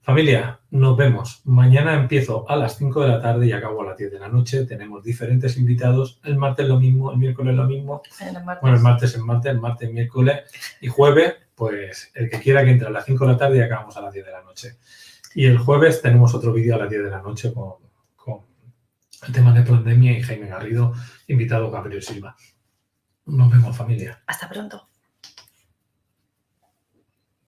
Familia, nos vemos. Mañana empiezo a las 5 de la tarde y acabo a las 10 de la noche. Tenemos diferentes invitados. El martes lo mismo, el miércoles lo mismo. Bueno, el martes, miércoles y jueves, pues el que quiera que entre a las 5 de la tarde y acabamos a las 10 de la noche. Y el jueves tenemos otro vídeo a las 10 de la noche con el tema de pandemia y Jaime Garrido, invitado Gabriel Silva. Nos vemos, familia.
Hasta pronto.